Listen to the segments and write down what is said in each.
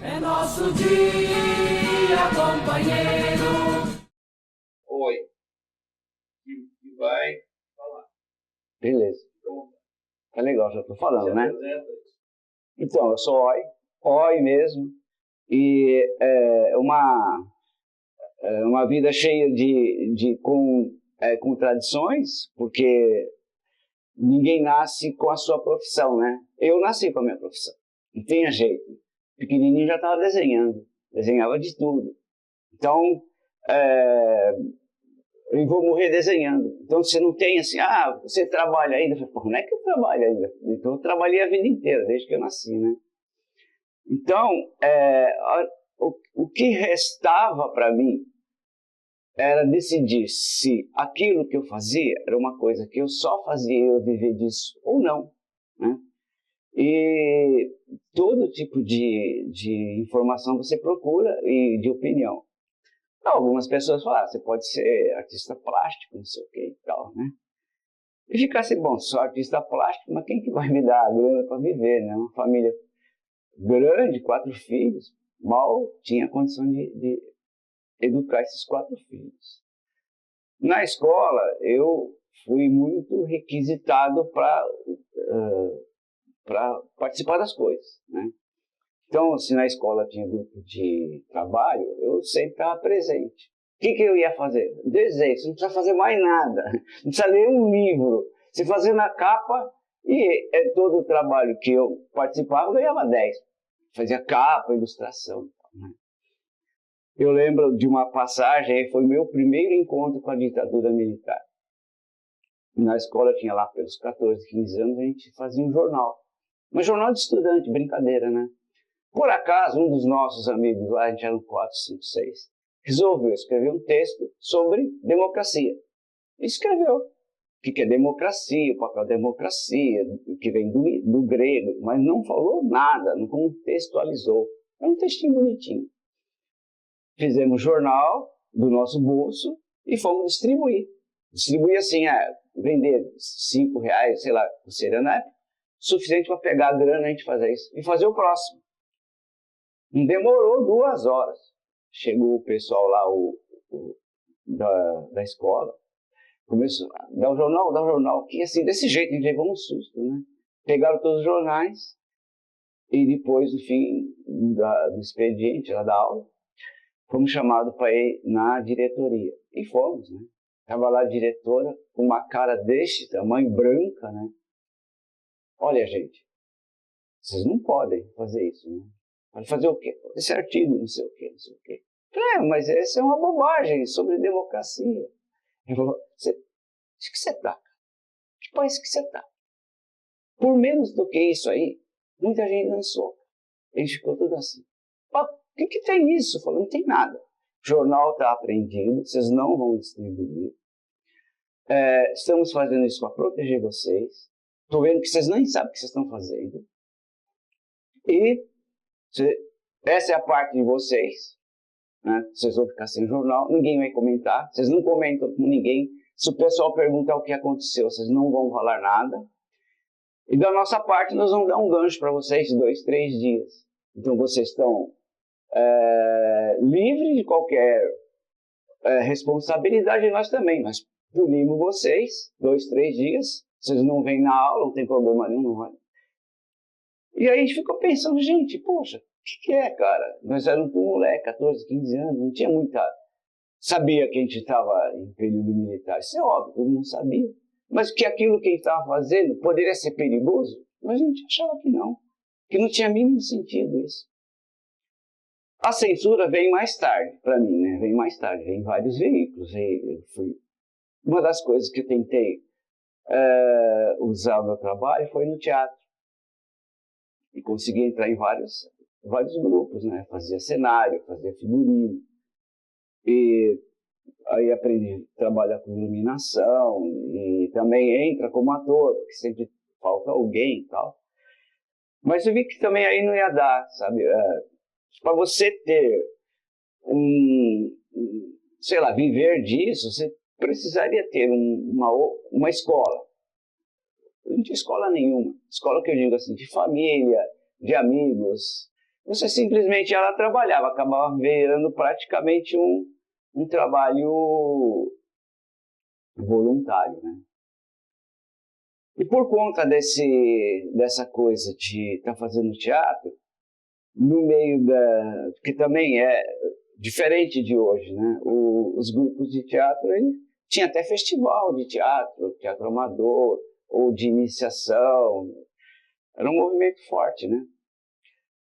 É nosso dia, companheiro. Oi. E vai falar. Beleza. Tá legal, já tô falando, né? Apresenta. Então, eu sou Oi mesmo, e é uma vida cheia de contradições, porque ninguém nasce com a sua profissão, né? Eu nasci com a minha profissão, não tinha jeito. Pequenininho já estava desenhando, desenhava de tudo. Então, eu vou morrer desenhando. Então, você não tem assim, você trabalha ainda? Eu falei, pô, não é que eu trabalho ainda. Então, eu trabalhei a vida inteira, desde que eu nasci, né? Então, o que restava para mim era decidir se aquilo que eu fazia era uma coisa que eu só fazia e eu viver disso ou não, né? E todo tipo de informação você procura e de opinião. Algumas pessoas falam, você pode ser artista plástico, não sei o que e tal, né? E ficar assim, bom, sou artista plástico, mas quem que vai me dar a grana para viver, né? Uma família grande, 4 filhos, mal tinha condição de educar esses 4 filhos. Na escola, eu fui muito requisitado para participar das coisas, né? Então, se na escola tinha grupo de trabalho, eu sempre estava presente. O que eu ia fazer? Desenho, você não precisa fazer mais nada, não precisa ler um livro. Você fazia na capa e todo o trabalho que eu participava, eu ganhava 10. Fazia capa, ilustração. Né? Eu lembro de uma passagem, foi o meu primeiro encontro com a ditadura militar. Na escola tinha lá pelos 14, 15 anos, a gente fazia um jornal. Um jornal de estudante, brincadeira, né? Por acaso, um dos nossos amigos lá, a gente era 4, 5, 6, resolveu escrever um texto sobre democracia. E escreveu. O que é democracia, o papel da democracia, que vem do grego, mas não falou nada, não contextualizou. É um textinho bonitinho. Fizemos jornal do nosso bolso e fomos distribuir. Distribuir assim, vender 5 reais, sei lá, por ser na época, suficiente para pegar a grana e a gente fazer isso. E fazer o próximo. Não demorou 2 horas. Chegou o pessoal lá da escola, começou a dar o jornal, que assim, desse jeito, a gente levou um susto, né? Pegaram todos os jornais e depois, no fim do expediente, lá da aula, fomos chamados para ir na diretoria. E fomos, né? Estava lá a diretora com uma cara deste tamanho, branca, né? Olha, gente, vocês não podem fazer isso, né? Pode fazer o quê? Esse artigo, não sei o quê, não sei o quê. Mas essa é uma bobagem sobre democracia. Ele falou, onde que você está? Que país que você está? Por menos do que isso aí, muita gente dançou. Ele ficou tudo assim. O que tem isso? Falou, não tem nada. O jornal está apreendido, vocês não vão distribuir. Estamos fazendo isso para proteger vocês. Estou vendo que vocês nem sabem o que vocês estão fazendo. E essa é a parte de vocês. Né? Vocês vão ficar sem jornal, ninguém vai comentar. Vocês não comentam com ninguém. Se o pessoal perguntar o que aconteceu, vocês não vão falar nada. E da nossa parte, nós vamos dar um gancho para vocês de 2, 3 dias. Então, vocês estão livres de qualquer responsabilidade, e nós também. Nós punimos vocês 2, 3 dias. Vocês não vêm na aula, não tem problema nenhum. Não vai. E aí a gente ficou pensando, gente, poxa, o que é, cara? Nós éramos um moleque, 14, 15 anos, não tinha muita... Sabia que a gente estava em período militar, isso é óbvio, todo mundo sabia. Mas que aquilo que a gente estava fazendo poderia ser perigoso, mas a gente achava que não tinha mínimo sentido isso. A censura vem mais tarde, para mim, né? Vem mais tarde, vem em vários veículos. Uma das coisas que eu tentei usar o meu trabalho foi no teatro. E consegui entrar em vários grupos, né? Fazia cenário, fazia figurino. E aí aprendi a trabalhar com iluminação e também entra como ator, porque sempre falta alguém e tal. Mas eu vi que também aí não ia dar, sabe? Para você ter sei lá, viver disso, você precisaria ter uma escola. Não tinha escola nenhuma. Escola que eu digo assim, de família, de amigos, você simplesmente ia lá trabalhava, acabava virando praticamente um trabalho voluntário, né? E por conta dessa coisa de estar fazendo teatro, no meio que também é diferente de hoje, né? Os grupos de teatro, tinha até festival de teatro, teatro amador, ou de iniciação, era um movimento forte, né?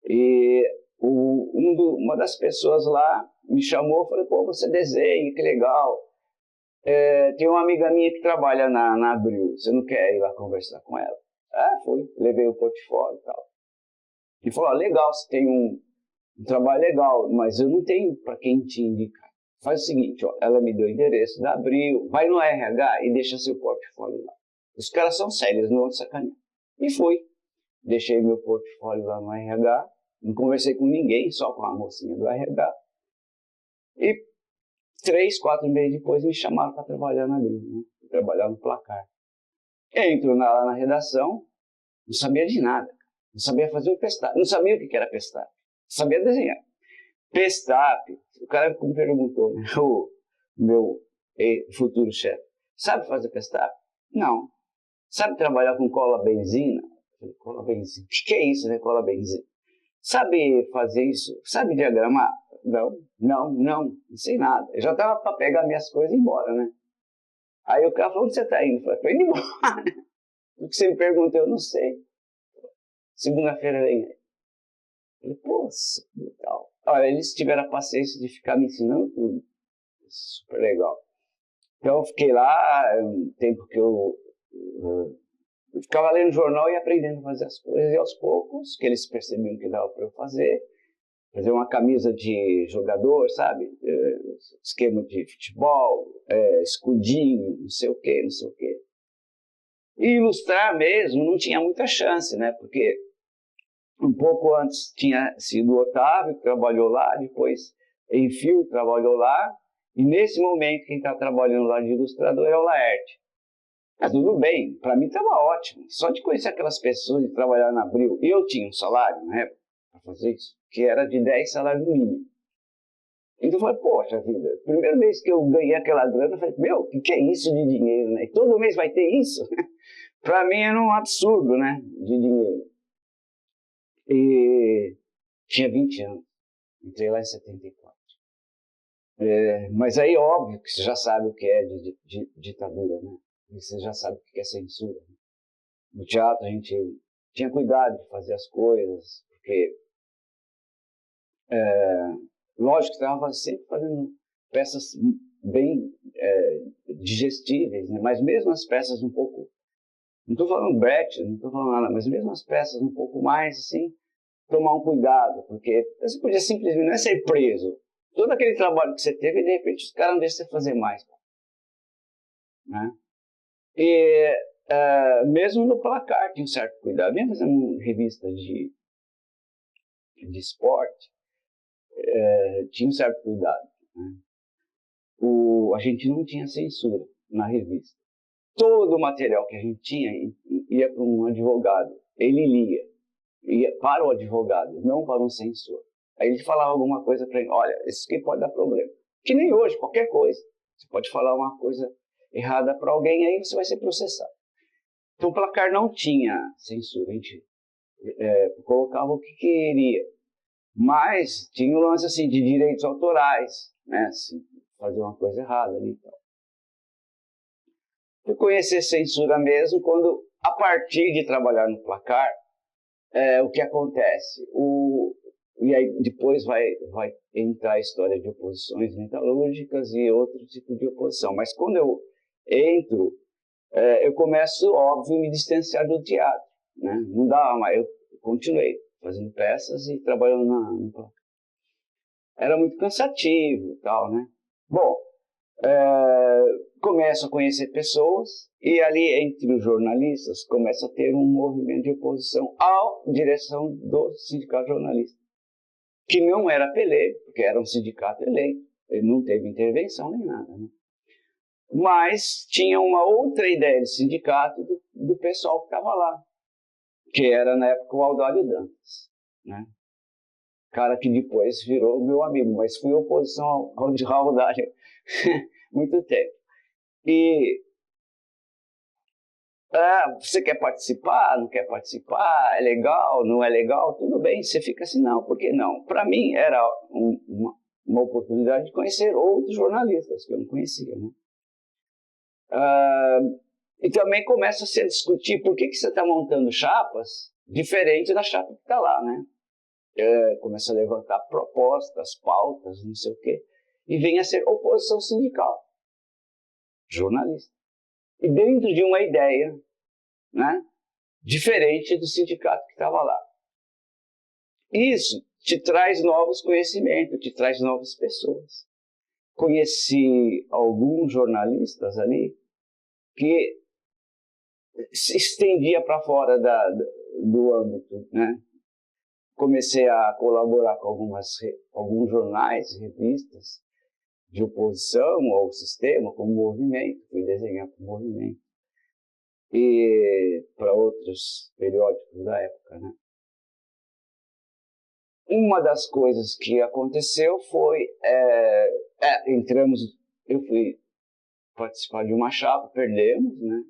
E uma das pessoas lá me chamou e falou, pô, você desenha, que legal. Tem uma amiga minha que trabalha na Abril, você não quer ir lá conversar com ela? Ah, fui, levei o portfólio e tal. E falou, legal, você tem um trabalho legal, mas eu não tenho para quem te indicar. Faz o seguinte, ó, ela me deu o endereço da Abril, vai no RH e deixa seu portfólio lá. Os caras são sérios, não vão te sacanear. E fui. Deixei meu portfólio lá no RH, não conversei com ninguém, só com a mocinha do RH. E 3, 4 meses depois me chamaram para trabalhar na Abril, né? Trabalhar no Placar. Entro lá na redação, não sabia de nada. Não sabia fazer o Pestap, não sabia o que era Pestap. Sabia desenhar. Pestap, o cara me perguntou, né? O meu futuro chefe, sabe fazer Pestap? Não. Sabe trabalhar com cola benzina? Cola benzina. O que é isso, né? Cola benzina. Sabe fazer isso? Sabe diagramar? Não sei nada. Eu já estava para pegar minhas coisas e ir embora, né? Aí o cara falou, onde você está indo? Eu falei, tô indo embora. O que você me perguntou, eu não sei. Segunda-feira vem aí. Eu falei, pô, legal. Olha, eles tiveram a paciência de ficar me ensinando tudo. Super legal. Então eu fiquei lá, um tempo que eu ficava lendo jornal e aprendendo a fazer as coisas. E aos poucos, que eles percebiam que dava para eu fazer uma camisa de jogador, sabe? Esquema de futebol, escudinho, não sei o quê. E ilustrar mesmo não tinha muita chance, né? Porque um pouco antes tinha sido o Otávio, que trabalhou lá, depois Enfio trabalhou lá, e nesse momento quem está trabalhando lá de ilustrador é o Laerte. Mas tudo bem, para mim estava ótimo. Só de conhecer aquelas pessoas e trabalhar na Abril, e eu tinha um salário na época para fazer isso, que era de 10 salários mínimos. Então eu falei, poxa vida, primeira vez que eu ganhei aquela grana, eu falei, meu, o que é isso de dinheiro, né? E todo mês vai ter isso? Para mim era um absurdo, né, de dinheiro. E tinha 20 anos, entrei lá em 74. Mas aí, óbvio, que você já sabe o que é de ditadura, né? E você já sabe o que é censura. Né? No teatro a gente tinha cuidado de fazer as coisas, porque lógico que estava sempre fazendo peças bem digestíveis, né? Mas mesmo as peças um pouco, não estou falando Brecht, não estou falando nada, mas mesmo as peças um pouco mais assim, tomar um cuidado, porque você podia simplesmente não é ser preso. Todo aquele trabalho que você teve, e de repente os caras não deixam você fazer mais. Né? E mesmo no Placar tinha um certo cuidado. Mesmo fazendo revista de esporte, tinha um certo cuidado. Né? A gente não tinha censura na revista. Todo o material que a gente tinha ia para um advogado. Ele ia para o advogado, não para um censor. Aí ele falava alguma coisa para ele, olha, isso aqui pode dar problema. Que nem hoje, qualquer coisa. Você pode falar uma coisa errada para alguém, aí você vai ser processado. Então o Placar não tinha censura, a gente colocava o que queria. Mas tinha o lance assim, de direitos autorais, né? Assim, fazer uma coisa errada ali e tal. Fui conhecer censura mesmo quando, a partir de trabalhar no Placar, o que acontece? E aí depois vai entrar a história de oposições metalúrgicas e outro tipo de oposição. Mas quando eu entro, eu começo, óbvio, a me distanciar do teatro. Né? Não dava mais, eu continuei fazendo peças e trabalhando no Placar. Era muito cansativo e tal, né? Bom, começo a conhecer pessoas e ali entre os jornalistas começa a ter um movimento de oposição à direção do sindicato jornalista, que não era pelego, porque era um sindicato eleito, ele não teve intervenção nem nada, né? Mas tinha uma outra ideia de sindicato do pessoal que estava lá, que era na época o Aldório Dantas, né? cara que depois virou meu amigo, mas fui oposição ao de Raul Dália muito tempo. E você quer participar, não quer participar, é legal, não é legal, tudo bem, você fica assim, não, por que não? Para mim era uma oportunidade de conhecer outros jornalistas que eu não conhecia, né? E também começa a se discutir por que você está montando chapas diferente da chapa que está lá, né? Começa a levantar propostas, pautas, não sei o quê, e vem a ser oposição sindical, jornalista. E dentro de uma ideia, né, diferente do sindicato que estava lá. Isso te traz novos conhecimentos, te traz novas pessoas. Conheci alguns jornalistas ali que se estendia para fora do âmbito, né? Comecei a colaborar com alguns jornais, revistas de oposição ao sistema, como Movimento, fui desenhar para o Movimento, e para outros periódicos da época, né? Uma das coisas que aconteceu foi, eu fui participar de uma chapa, perdemos, né?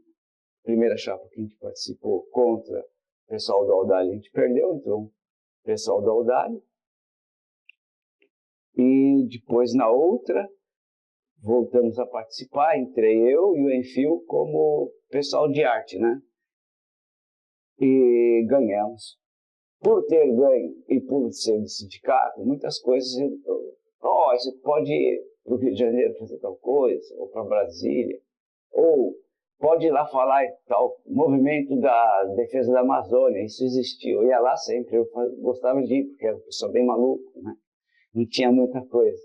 Primeira chapa que a gente participou contra o pessoal do Audalho, a gente perdeu, então o pessoal do Audalho. E depois na outra, voltamos a participar, entrei eu e o Enfio como pessoal de arte, né? E ganhamos. Por ter ganho e por ser do sindicato, muitas coisas, você pode ir para o Rio de Janeiro fazer tal coisa, ou para Brasília, ou pode ir lá falar e tal, movimento da defesa da Amazônia, isso existiu. Eu ia lá sempre, eu gostava de ir, porque era uma pessoa bem maluca, né? Não tinha muita coisa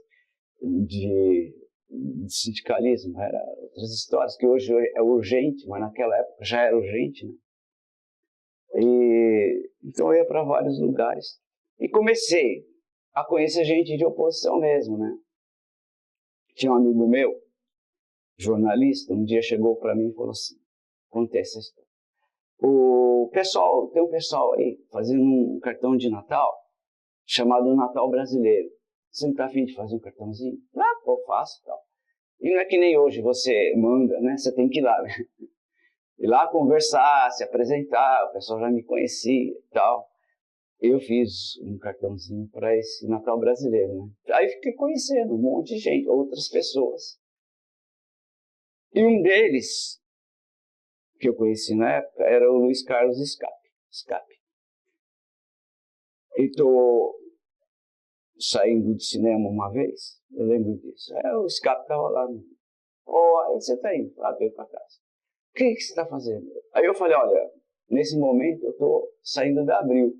de sindicalismo, era outras histórias que hoje é urgente, mas naquela época já era urgente, né? Então eu ia para vários lugares e comecei a conhecer gente de oposição mesmo, né? Tinha um amigo meu, jornalista, um dia chegou para mim e falou assim, contei essa história. Tem um pessoal aí fazendo um cartão de Natal chamado Natal Brasileiro. Você não está afim de fazer um cartãozinho? Pô, faço, tal. E não é que nem hoje você manda, né? Você tem que ir lá, né? Ir lá conversar, se apresentar, o pessoal já me conhecia e tal. Eu fiz um cartãozinho para esse Natal Brasileiro, né? Aí fiquei conhecendo um monte de gente, outras pessoas. E um deles, que eu conheci na época, era o Luiz Carlos Scapi. E estou saindo do cinema uma vez, eu lembro disso. O Scapi estava lá. Aí você está indo? Estou indo para casa. O que você está fazendo? Aí eu falei, olha, nesse momento eu estou saindo da Abril.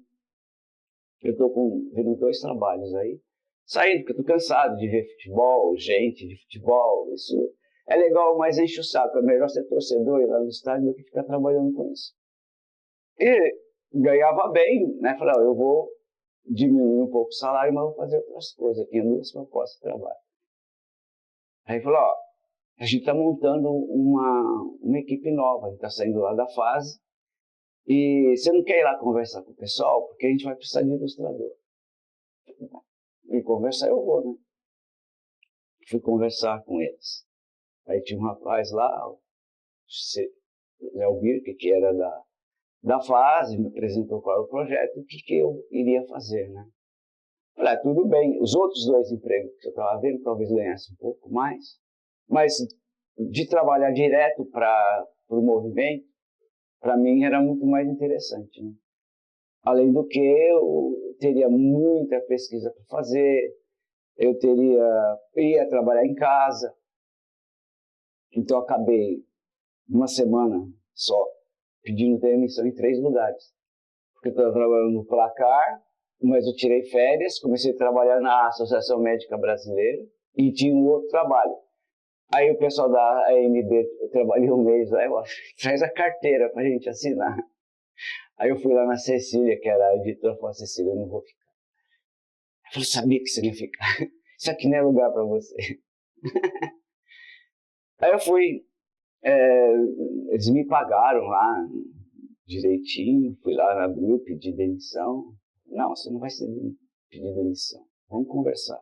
Eu estou vendo 2 trabalhos aí. Saindo, porque eu estou cansado de ver futebol, gente de futebol. Isso é legal, mas enche o saco. É melhor ser torcedor e ir lá no estádio do que ficar trabalhando com isso. E ganhava bem, né? Falei, eu vou diminuir um pouco o salário, mas vou fazer outras coisas. Eu tinha 2 propostas de trabalho. Aí falou, a gente está montando uma equipe nova, a gente está saindo lá da fase. E você não quer ir lá conversar com o pessoal? Porque a gente vai precisar de ilustrador. E conversar eu vou, né? Fui conversar com eles. Aí tinha um rapaz lá, o Léo Birke, que era da fase, me apresentou qual era o projeto e o que eu iria fazer, né? Falei, tudo bem. Os outros 2 empregos que eu estava vendo, talvez ganhasse um pouco mais. Mas de trabalhar direto para o movimento, para mim era muito mais interessante, né? Além do que eu teria muita pesquisa para fazer, eu ia trabalhar em casa, então acabei uma semana só pedindo demissão em 3 lugares, porque eu estava trabalhando no Placar, mas eu tirei férias, comecei a trabalhar na Associação Médica Brasileira e tinha um outro trabalho. Aí o pessoal da AMB, eu trabalhei um mês lá, eu acho, traz a carteira para a gente assinar. Aí eu fui lá na Cecília, que era a editora, falou, Cecília, eu não vou ficar. Eu falei, sabia que você ia ficar. Isso aqui não é lugar para você. Aí eu fui, eles me pagaram lá direitinho, fui lá na Abril, pedi demissão. Não, você não vai ser demitido. pedir demissão. Vamos conversar.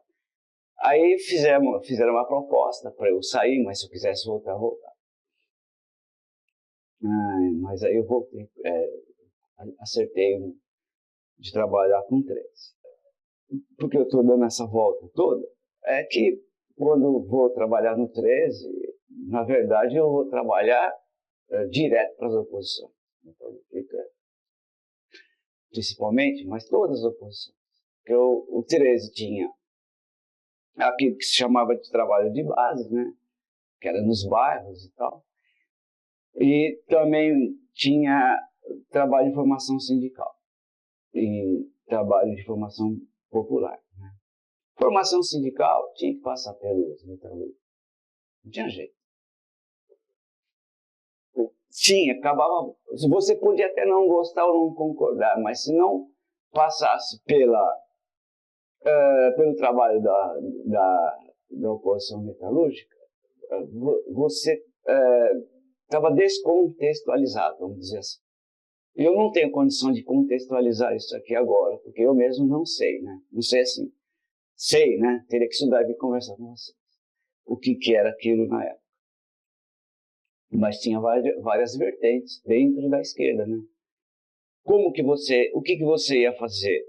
Aí fizeram uma proposta para eu sair, mas se eu quisesse voltar, voltar. Mas aí eu voltei, acertei de trabalhar com 13. Porque eu estou dando essa volta toda, é que quando eu vou trabalhar no 13, na verdade eu vou trabalhar direto para as oposições. Então, principalmente, mas todas as oposições. Porque o 13 tinha aquilo que se chamava de trabalho de base, né? Que era nos bairros e tal. E também tinha trabalho de formação sindical e trabalho de formação popular. Né? Formação sindical tinha que passar pelos metalúrgicos. Não tinha jeito. Acabava. Você podia até não gostar ou não concordar, mas se não passasse pelo trabalho da oposição metalúrgica, você estava descontextualizado, vamos dizer assim. Eu não tenho condição de contextualizar isso aqui agora, porque eu mesmo não sei, né? Não sei assim. Sei, né? Teria que estudar e conversar com vocês. O que era aquilo na época. Mas tinha várias vertentes dentro da esquerda, né? O que você ia fazer?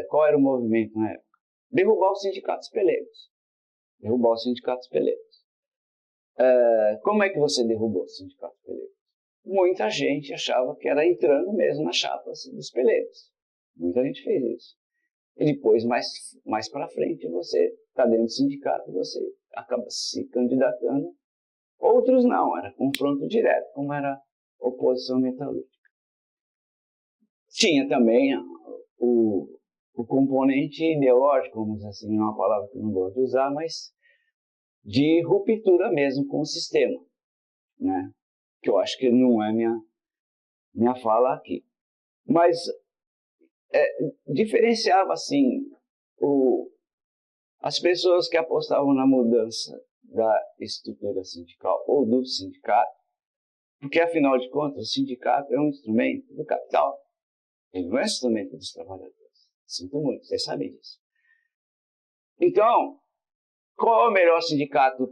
Qual era o movimento na época? Derrubar os sindicatos pelegos. Como é que você derrubou os sindicatos pelegos? Muita gente achava que era entrando mesmo na chapa dos pelegos. Muita gente fez isso. E depois, mais para frente, você está dentro do sindicato, você acaba se candidatando. Outros não, era confronto direto, como era a oposição metalúrgica. Tinha também o componente ideológico, vamos dizer assim, é uma palavra que eu não gosto de usar, mas de ruptura mesmo com o sistema, né? Que eu acho que não é minha fala aqui. Mas diferenciava, assim, as pessoas que apostavam na mudança da estrutura sindical ou do sindicato, porque, afinal de contas, o sindicato é um instrumento do capital. Ele não é um instrumento dos trabalhadores. Sinto muito, vocês sabem disso. Então, qual é o melhor sindicato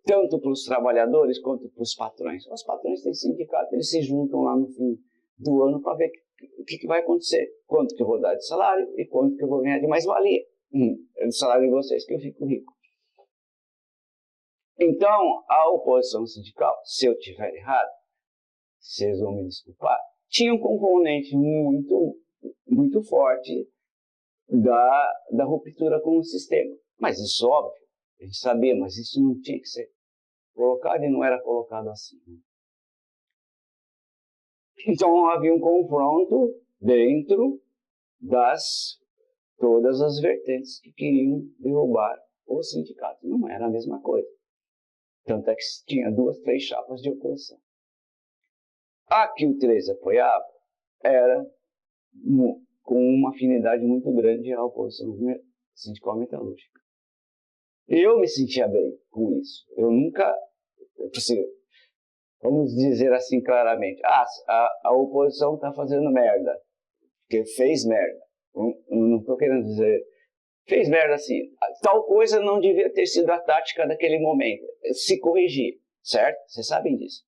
tanto para os trabalhadores quanto para os patrões? Os patrões têm sindicato, eles se juntam lá no fim do ano para ver o que vai acontecer. Quanto que eu vou dar de salário e quanto que eu vou ganhar de mais-valia. É do salário de vocês que eu fico rico. Então, a oposição sindical, se eu estiver errado, vocês vão me desculpar, tinha um componente muito, muito forte da ruptura com o sistema. Mas isso, óbvio, a gente sabia, mas isso não tinha que ser colocado e não era colocado assim. Então, havia um confronto dentro todas as vertentes que queriam derrubar o sindicato. Não era a mesma coisa. Tanto é que tinha 2, 3 chapas de oposição. A que o 13 apoiava era com uma afinidade muito grande à oposição sindical metalúrgica. Eu me sentia bem com isso. Eu nunca, vamos dizer assim claramente, a oposição está fazendo merda, porque fez merda. Não estou querendo dizer, fez merda assim, tal coisa não devia ter sido a tática daquele momento, se corrigir, certo? Vocês sabem disso.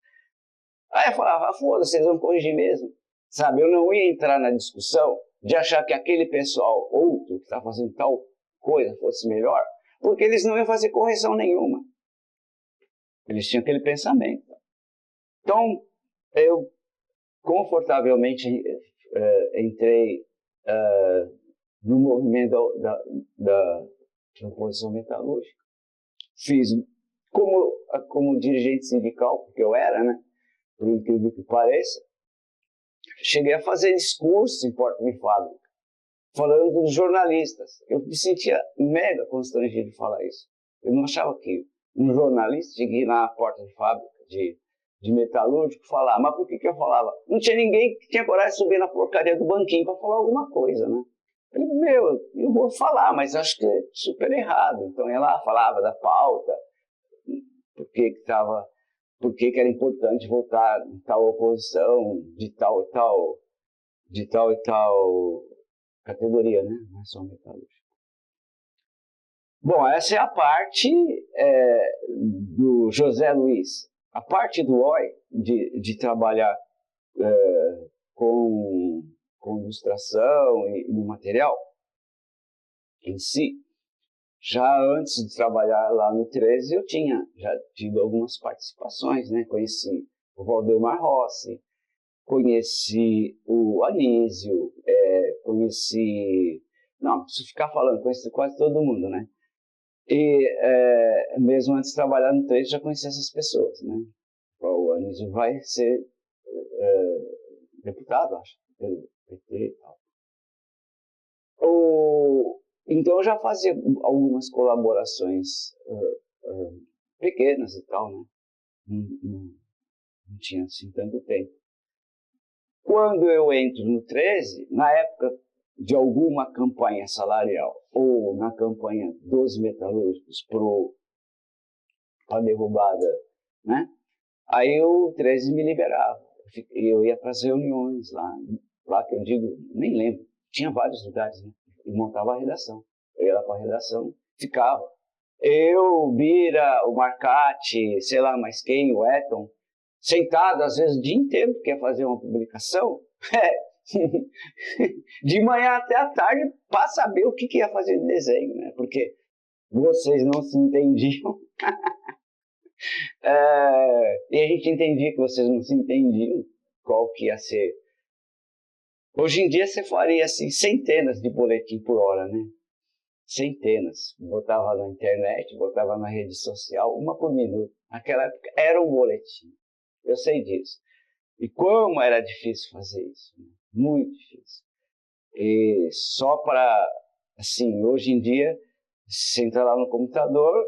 Aí eu falava, foda-se, vocês vão corrigir mesmo. Sabe, eu não ia entrar na discussão de achar que aquele pessoal, outro, que está fazendo tal coisa, fosse melhor, porque eles não iam fazer correção nenhuma. Eles tinham aquele pensamento. Então, eu confortavelmente entrei no movimento da oposição metalúrgica. Fiz como dirigente sindical, porque eu era, né? Por incrível que pareça. Cheguei a fazer discursos em porta de fábrica, falando dos jornalistas. Eu me sentia mega constrangido de falar isso. Eu não achava que um jornalista tinha que ir na porta de fábrica de metalúrgico falar. Mas por que eu falava? Não tinha ninguém que tinha coragem de subir na porcaria do banquinho para falar alguma coisa, né? Eu falei, eu vou falar, mas acho que é super errado. Então, eu lá falava da pauta, por que era importante votar em tal oposição, de tal e tal categoria, né? Não é só metalúrgico. Bom, essa é a parte do José Luiz. A parte do OI, de trabalhar com ilustração e no material em si, já antes de trabalhar lá no 13, eu já tido algumas participações, né? Conheci o Valdemar Rossi, conheci o Anísio, conheci... Não, preciso ficar falando, conheci quase todo mundo, né? E mesmo antes de trabalhar no 13, já conheci essas pessoas, né? O Anísio vai ser deputado, acho, pelo PT e tal. Então eu já fazia algumas colaborações pequenas e tal, né? Não tinha assim tanto tempo. Quando eu entro no 13, na época de alguma campanha salarial ou na campanha dos metalúrgicos para a derrubada, né? Aí o 13 me liberava. Eu ia para as reuniões lá que eu digo, nem lembro, tinha vários lugares, né? E montava a redação. Eu ia lá para a redação, ficava. Eu, o Bira, o Marcati, sei lá mais quem, o Eton, sentado às vezes o dia inteiro, porque ia fazer uma publicação, de manhã até a tarde, para saber o que ia fazer de desenho, né? Porque vocês não se entendiam. E a gente entendia que vocês não se entendiam qual que ia ser. Hoje em dia você faria assim, centenas de boletim por hora, né? Centenas. Botava na internet, botava na rede social, uma por minuto. Naquela época era um boletim. Eu sei disso. E como era difícil fazer isso. Né? Muito difícil. E só para, assim, hoje em dia, você entra lá no computador,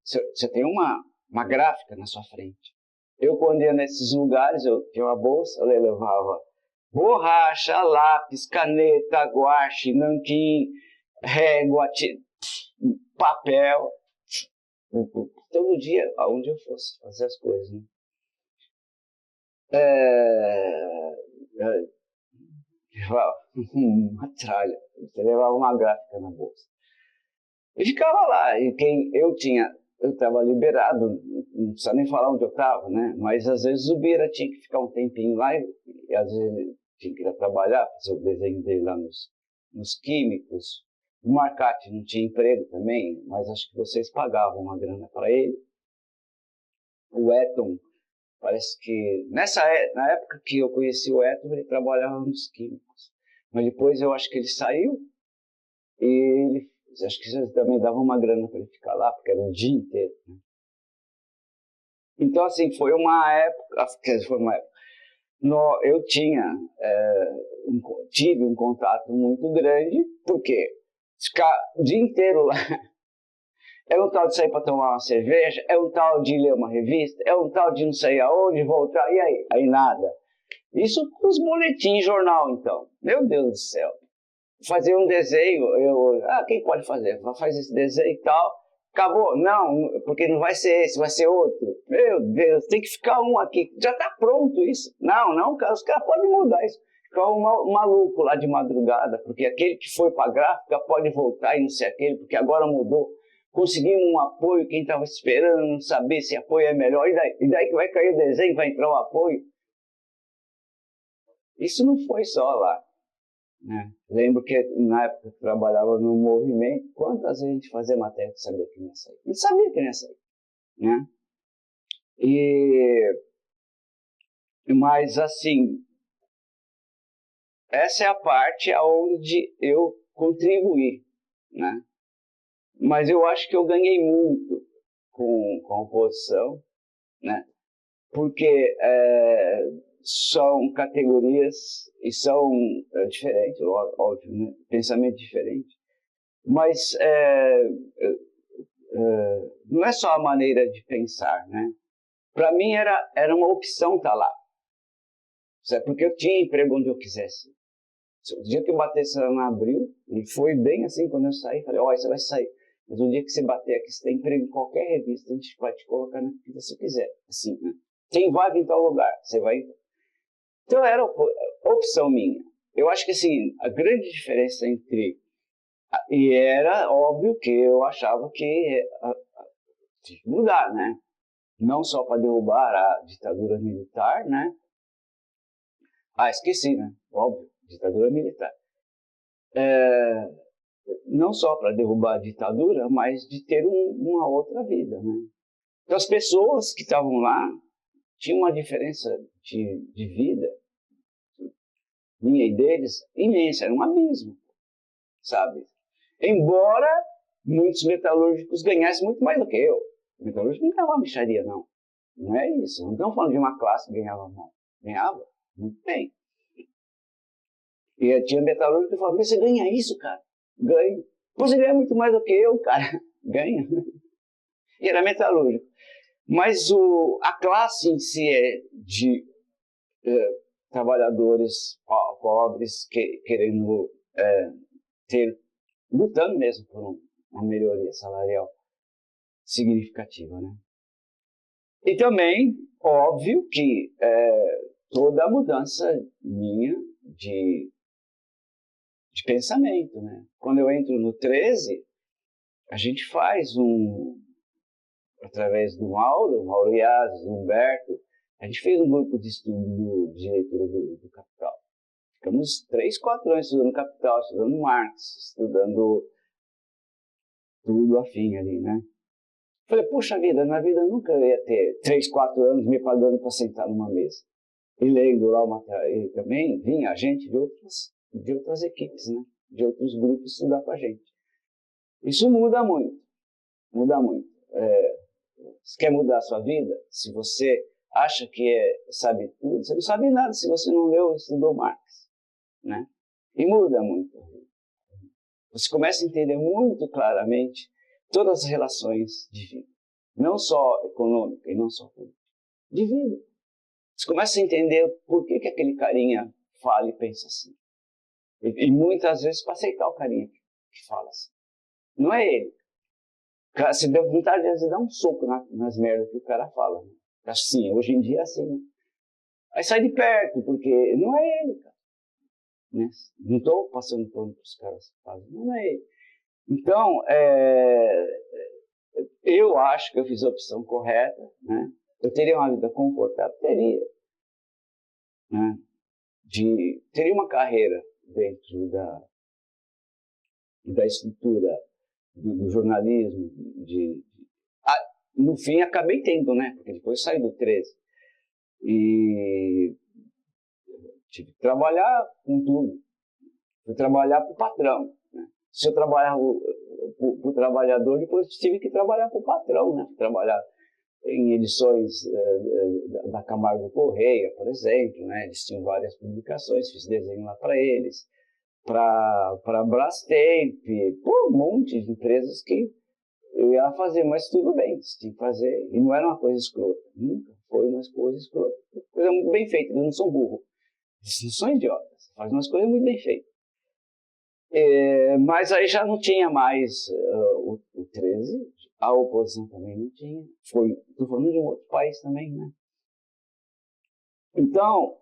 você tem uma gráfica na sua frente. Eu, quando ia nesses lugares, eu tinha uma bolsa, eu levava borracha, lápis, caneta, guache, nanquim, régua, papel. Todo dia, aonde eu fosse fazer as coisas. Né? Uma tralha. Você levava uma gráfica na bolsa. E ficava lá. E eu estava liberado, não precisa nem falar onde eu estava, né? Mas às vezes o Bira tinha que ficar um tempinho lá e às vezes ele tinha que ir trabalhar, fazer o desenho dele lá nos químicos. O Marcati não tinha emprego também, mas acho que vocês pagavam uma grana para ele. O Eton, parece que na época que eu conheci o Eton, ele trabalhava nos químicos. Mas depois eu acho que ele saiu e ele, acho que eles também davam uma grana para ele ficar lá, porque era o dia inteiro. Né? Então, assim, foi uma época. Eu tive um contato muito grande, porque ficar o dia inteiro lá. É um tal de sair para tomar uma cerveja, é um tal de ler uma revista, é um tal de não sei aonde, voltar, e aí? Aí nada. Isso com os boletins, jornal, então. Meu Deus do céu. Fazer um desenho, quem pode fazer? Faz esse desenho e tal. Acabou? Não, porque não vai ser esse, vai ser outro. Meu Deus, tem que ficar um aqui. Já está pronto isso. Não, os caras podem mudar isso. Ficar um maluco lá de madrugada, porque aquele que foi para a gráfica pode voltar e não ser aquele, porque agora mudou. Conseguimos um apoio, quem estava esperando não saber se apoio é melhor, e daí que vai cair o desenho, vai entrar o apoio. Isso não foi só lá. Né? Lembro que na época que eu trabalhava no movimento, quantas vezes a gente fazia matéria que sabia que não ia sair? A gente sabia que não ia sair. Né? Mas assim, essa é a parte onde eu contribuí. Né? Mas eu acho que eu ganhei muito com a oposição, né? Porque são categorias e são diferentes, óbvio, né? Pensamento diferente. Mas não é só a maneira de pensar, né? Para mim era uma opção estar lá. Porque eu tinha emprego onde eu quisesse. O dia que eu batesse lá na Abril, e foi bem assim quando eu saí, falei, olha, você vai sair. Mas o dia que você bater aqui, você tem emprego em qualquer revista, a gente vai te colocar no que você quiser. Assim, né? Tem vaga em tal lugar, você vai. Então era opção minha. Eu acho que assim, a grande diferença entre... E era óbvio que eu achava que tinha que mudar, né? Não só para derrubar a ditadura militar, né? Ah, esqueci, né? Óbvio, ditadura militar. Não só para derrubar a ditadura, mas de ter uma outra vida, né? Então as pessoas que estavam lá tinham uma diferença de vida, minha e deles, imensa, era um abismo, sabe? Embora muitos metalúrgicos ganhassem muito mais do que eu. O metalúrgico não ganhava mixaria, não. Não é isso. Não estamos falando de uma classe que ganhava mal. Ganhava muito bem. E tinha metalúrgico que falava, mas você ganha isso, cara? Ganho. Você ganha muito mais do que eu, cara. Ganha. E era metalúrgico. Mas a classe em si é de trabalhadores pobres querendo lutando mesmo por uma melhoria salarial significativa, né? E também, óbvio que toda a mudança minha de pensamento, né? Quando eu entro no 13, a gente faz através do Mauro Iazes, do Humberto, a gente fez um grupo de estudo de leitura do Capital. Ficamos 3, 4 anos estudando Capital, estudando Marx, estudando tudo afim ali, né? Falei, puxa vida, na vida eu nunca ia ter 3, 4 anos me pagando para sentar numa mesa. E lendo lá o material. E também vinha gente de outras equipes, né? De outros grupos estudar com a gente. Isso muda muito. Muda muito. Você quer mudar a sua vida? Se você acha que sabe tudo, você não sabe nada se você não leu e estudou Marx, né? E muda muito. Você começa a entender muito claramente todas as relações de vida. Não só econômica e não só política. De vida. Você começa a entender por que aquele carinha fala e pensa assim. E muitas vezes para aceitar o carinha que fala assim. Não é ele. Você deu vontade de dar um soco nas merdas que o cara fala. Né? Assim, hoje em dia é assim. Né? Aí sai de perto, porque não é ele, cara. Né? Não estou passando pano para os caras que fazem. Não é ele. Então, eu acho que eu fiz a opção correta. Né? Eu teria uma vida confortável? Teria. Né? Teria uma carreira dentro da estrutura do jornalismo, no fim acabei tendo, né? Porque depois saí do 13 e tive que trabalhar com tudo, fui trabalhar para o patrão, né? Se eu trabalhava para o trabalhador, depois tive que trabalhar para o patrão, né? Trabalhar em edições da Camargo Correia, por exemplo, né? Eles tinham várias publicações, fiz desenho lá para eles, para Brastemp, um monte de empresas que eu ia fazer, mas tudo bem, você tinha que fazer, e não era uma coisa escrota, nunca foi uma coisa escrota, coisa muito bem feita, eu não sou burro, eles não são idiotas, fazem umas coisas muito bem feitas. Mas aí já não tinha mais o 13, a oposição também não tinha, estou falando de um outro país também, né? Então,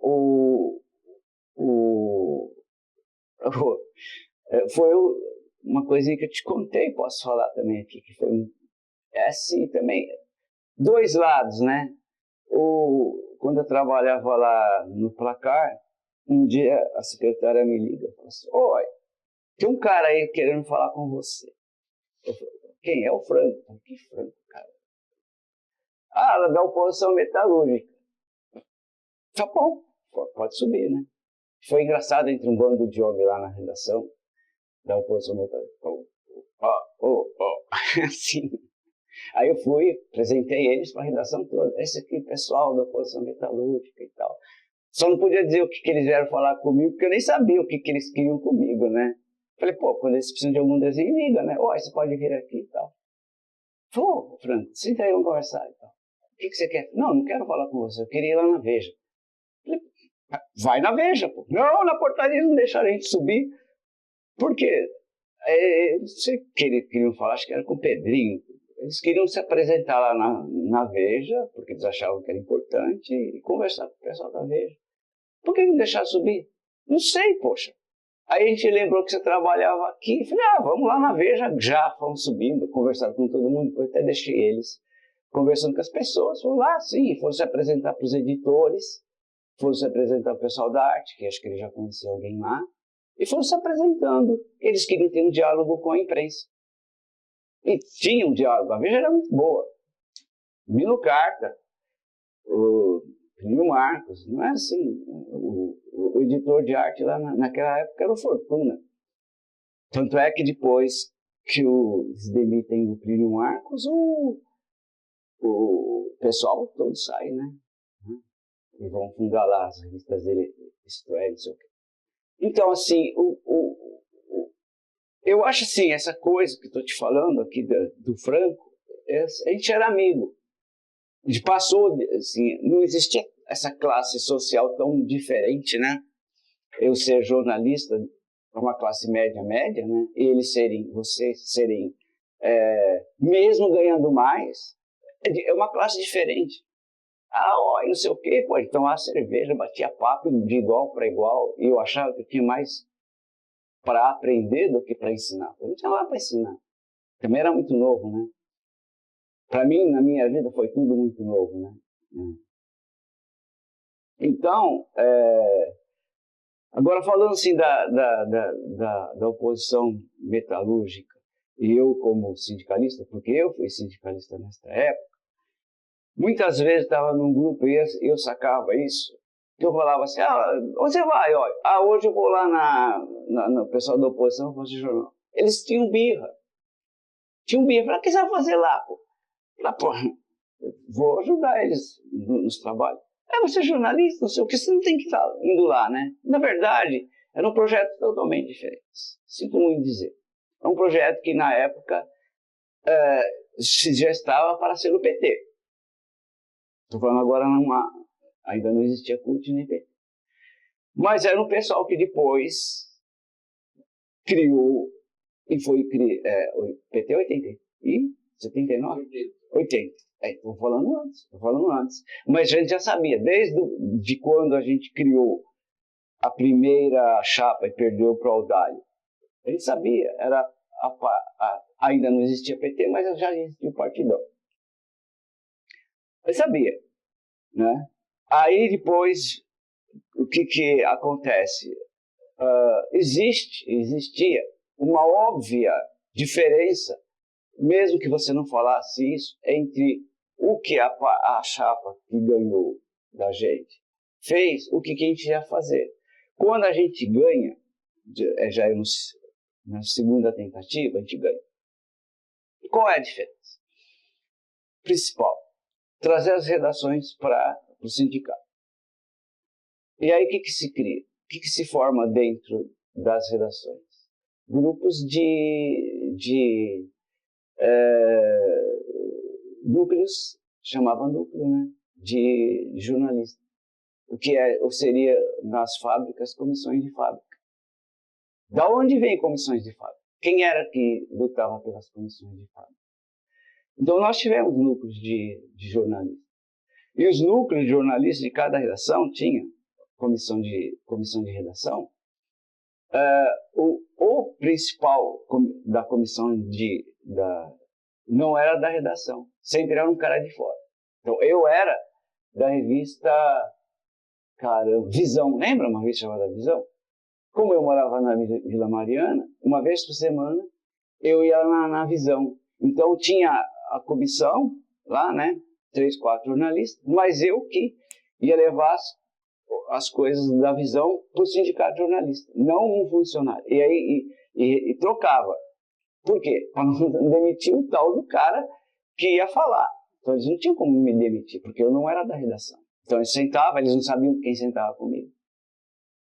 foi uma coisinha que eu te contei, posso falar também aqui, que foi assim também, dois lados, né? Quando eu trabalhava lá no Placar, um dia a secretária me liga e fala assim, oi, tem um cara aí querendo falar com você. Eu falei, quem é? O Franco. Eu falei, que Franco, cara? Ela da oposição metalúrgica. Tá bom, pode subir, né? Foi engraçado entre um bando de homens lá na redação da oposição metalúrgica. Assim. Aí eu fui, apresentei eles para a redação toda. Esse aqui, pessoal da oposição metalúrgica e tal. Só não podia dizer o que eles vieram falar comigo, porque eu nem sabia o que eles queriam comigo, né? Falei, quando eles precisam de algum desenho, liga, né? Você pode vir aqui e tal. Falei, Franco, senta aí, vamos conversar e tal. O que você quer? Não quero falar com você, eu queria ir lá na Veja. Falei, vai na Veja, pô. Não, na portaria não deixaram a gente subir. Por quê? Não sei o que eles queriam falar, acho que era com o Pedrinho. Eles queriam se apresentar lá na Veja, porque eles achavam que era importante, e conversar com o pessoal da Veja. Por que não deixaram subir? Não sei, poxa. Aí a gente lembrou que você trabalhava aqui. Falei, vamos lá na Veja. Já fomos subindo, conversando com todo mundo. Depois até deixei eles conversando com as pessoas. Foram lá, sim, foram se apresentar para os editores. Foram se apresentar para o pessoal da arte, que acho que ele já conhecia alguém lá. E foram se apresentando. Eles queriam ter um diálogo com a imprensa. E tinha um diálogo. A Veja era muito boa. Milo Carta, o Plínio Marcos, não é assim. O editor de arte lá naquela época era o Fortuna. Tanto é que depois que os demitem o Plínio Marcos, o pessoal todo sai, né? E vão fundar lá as revistas dele, isto é, não sei o quê. Então, assim, eu acho assim, essa coisa que estou te falando aqui do Franco, a gente era amigo. A gente passou, assim, não existia essa classe social tão diferente, né? Eu ser jornalista, uma classe média, né? E eles vocês serem, mesmo ganhando mais, é uma classe diferente. Não sei o quê, pô, então a cerveja batia papo de igual para igual, e eu achava que tinha mais para aprender do que para ensinar. Eu não tinha nada para ensinar. Também era muito novo, né? Para mim, na minha vida, foi tudo muito novo, né? Então, agora falando assim da oposição metalúrgica, e eu como sindicalista, porque eu fui sindicalista nesta época, muitas vezes estava num grupo e eu sacava isso, que eu falava assim, onde você vai? Hoje eu vou lá no pessoal da oposição fazer jornal. Eles tinham birra. Falei, o que você vai fazer lá, pô? Falei, vou ajudar eles nos trabalhos. Você é jornalista, não sei o que, você não tem que estar indo lá, né? Na verdade, era um projeto totalmente diferente. Sinto muito dizer. É um projeto que, na época, já estava para ser o PT. Estou falando agora, ainda não existia CUT nem PT. Mas era um pessoal que depois criou, e foi o PT 80 e 79? 80. Estou falando antes. Mas a gente já sabia, desde quando a gente criou a primeira chapa e perdeu para o Audálio. A gente sabia, ainda não existia PT, mas já existia o Partidão. Eu sabia, né? Aí depois, o que acontece? Existia uma óbvia diferença, mesmo que você não falasse isso, entre o que a chapa que ganhou da gente fez, o que a gente ia fazer. Quando a gente ganha, já na segunda tentativa, a gente ganha. Qual é a diferença? Principal, trazer as redações para o sindicato. E aí o que se cria? O que se forma dentro das redações? Grupos de núcleos, chamava núcleo, né? De jornalistas. O que seria nas fábricas, comissões de fábrica. Da onde vem comissões de fábrica? Quem era que lutava pelas comissões de fábrica? Então nós tivemos núcleos de jornalistas. E os núcleos de jornalistas de cada redação tinha comissão de redação. O principal da comissão não era da redação, sempre era um cara de fora. Então eu era da revista Visão, lembra uma revista chamada Visão? Como eu morava na Vila Mariana, uma vez por semana eu ia na Visão. Então tinha a comissão lá, né? 3, 4 jornalistas, mas eu que ia levar as coisas da Visão para o sindicato jornalista, não um funcionário. E aí trocava. Por quê? Para não demitir o tal do cara que ia falar. Então eles não tinham como me demitir, porque eu não era da redação. Então eles sentavam, eles não sabiam quem sentava comigo.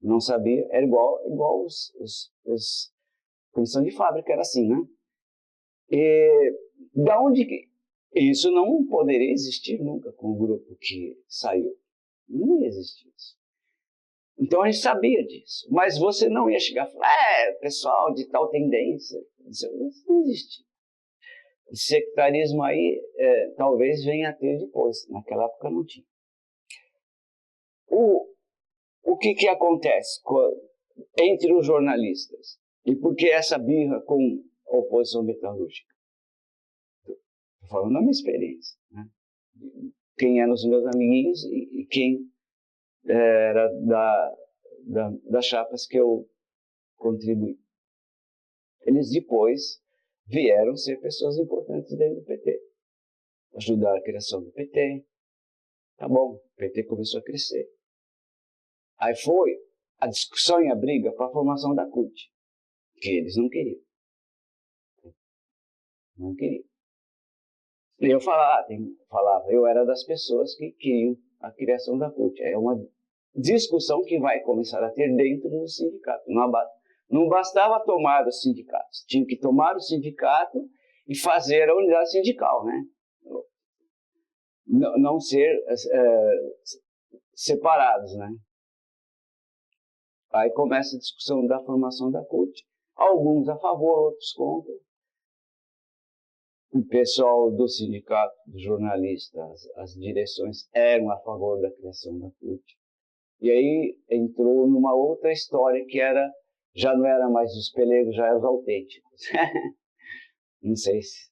Não sabia, era igual os comissão de fábrica, era assim, né? E da onde que... Isso não poderia existir nunca com o grupo que saiu. Não ia existir isso. Então a gente sabia disso. Mas você não ia chegar e falar, pessoal de tal tendência. Isso não existia. O sectarismo aí talvez venha a ter depois. Naquela época não tinha. O que acontece? entre os jornalistas. E por que essa birra com a oposição metalúrgica? Estou falando da minha experiência, né? Quem eram os meus amiguinhos e quem era das chapas que eu contribuí. Eles depois vieram ser pessoas importantes dentro do PT. Ajudaram a criação do PT. Tá bom, o PT começou a crescer. Aí foi a discussão e a briga para a formação da CUT, que eles não queriam. Não queriam. E eu falava, eu era das pessoas que queriam a criação da CUT. É uma discussão que vai começar a ter dentro do sindicato. Não bastava tomar os sindicatos, tinha que tomar o sindicato e fazer a unidade sindical, né? Não ser separados, né? Aí começa a discussão da formação da CUT, alguns a favor, outros contra. O pessoal do sindicato, dos jornalistas, as direções eram a favor da criação da CUT. E aí entrou numa outra história que já não era mais os pelegos, já eram os autênticos. Não sei se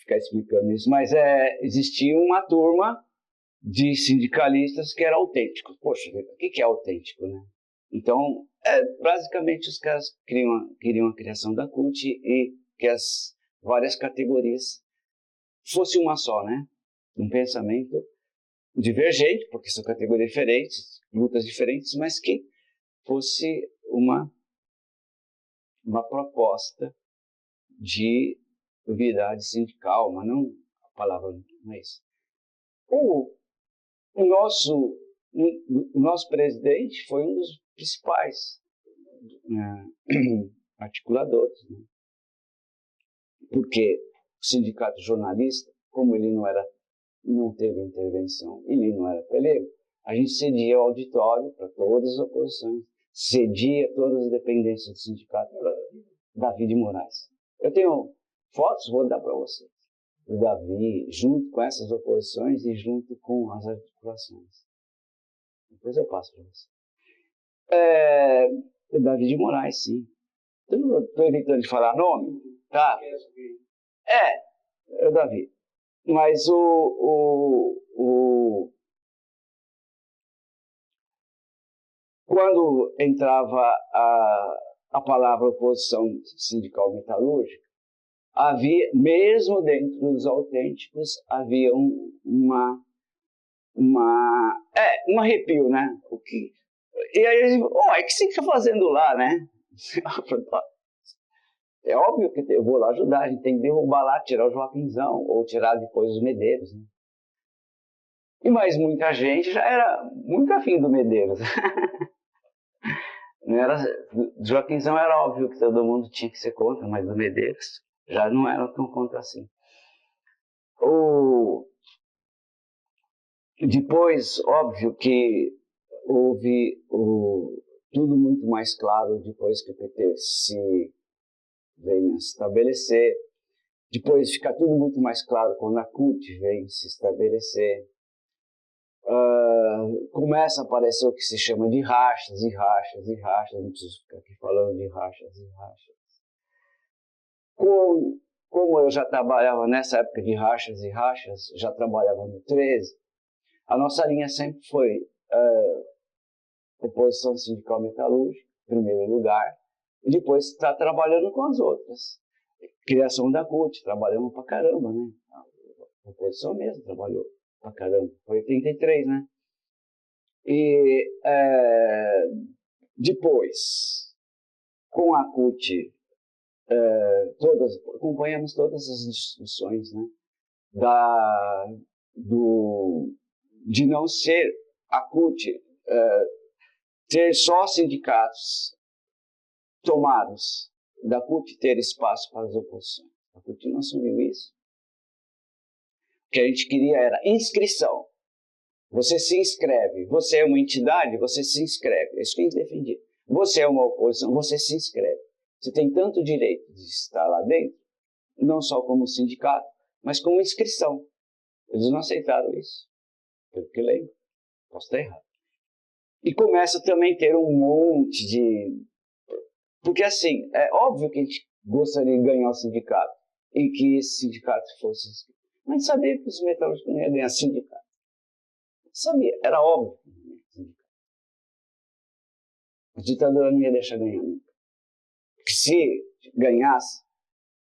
ficar explicando isso, mas existia uma turma de sindicalistas que eram autênticos. Poxa, o que é autêntico, né? Então, basicamente os caras queriam a criação da CUT e que as várias categorias fosse uma só, né? Um pensamento divergente, porque são categorias diferentes, lutas diferentes, mas que fosse uma proposta de unidade sindical, mas não a palavra não é isso. O nosso presidente foi um dos principais articuladores, né? Porque o sindicato jornalista, como ele não teve intervenção, ele não era pelego, a gente cedia o auditório para todas as oposições, cedia todas as dependências do sindicato para Davi de Moraes. Eu tenho fotos, vou dar para vocês, do Davi, junto com essas oposições e junto com as articulações. Depois eu passo para você. Davi de Moraes, sim. Estou evitando de falar nome, tá? É o Davi. Mas quando entrava a palavra oposição sindical metalúrgica, havia, mesmo dentro dos autênticos, havia um arrepio, né? E aí eles, o que você está fazendo lá, né? É óbvio que eu vou lá ajudar, a gente tem que derrubar lá, tirar o Joaquinzão, ou tirar depois os Medeiros, né? Mas muita gente já era muito afim do Medeiros. Não era, Joaquinzão era óbvio que todo mundo tinha que ser contra, mas o Medeiros já não era tão contra assim. Depois, óbvio que houve tudo muito mais claro depois que o PT se vem a se estabelecer. Depois fica tudo muito mais claro quando a CUT vem se estabelecer. Começa a aparecer o que se chama de rachas e rachas e rachas, não preciso ficar aqui falando de rachas e rachas. Como eu já trabalhava nessa época de rachas e rachas, já trabalhava no 13, a nossa linha sempre foi oposição sindical metalúrgica, em primeiro lugar, e depois está trabalhando com as outras. Criação da CUT, trabalhamos pra caramba, né? A oposição mesmo trabalhou pra caramba. Foi 83, né? E depois, com a CUT, acompanhamos todas as discussões, né? De não ser a CUT, ter só sindicatos tomados, da CUT ter espaço para as oposições. A CUT não assumiu isso. O que a gente queria era inscrição. Você se inscreve. Você é uma entidade, você se inscreve. É isso que a gente defendia. Você é uma oposição, você se inscreve. Você tem tanto direito de estar lá dentro, não só como sindicato, mas como inscrição. Eles não aceitaram isso. Pelo que lembro. Posso estar errado. E começa também a ter um monte de... Porque assim, é óbvio que a gente gostaria de ganhar o sindicato e que esse sindicato fosse... Mas a gente sabia que os metalúrgicos não iam ganhar sindicato. Sabia, era óbvio. A ditadura não ia deixar ganhar nunca. Porque se ganhasse,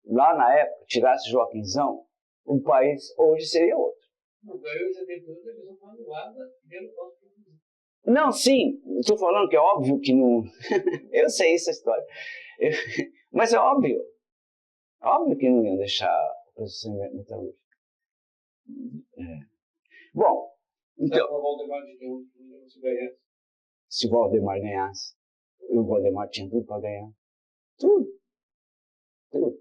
lá na época, tirasse Joaquinzão, o país hoje seria outro. Não, ganhou em 72, eles não falam nada, primeiro posso. Não, sim, estou falando que é óbvio que não... Eu sei essa história. Mas é óbvio. Óbvio que não ia deixar a produção metalúrgica. Bom, então... O Valdemar de Deus, se ganhasse. Se o Valdemar ganhasse, o Valdemar tinha tudo para ganhar. Tudo. Tudo.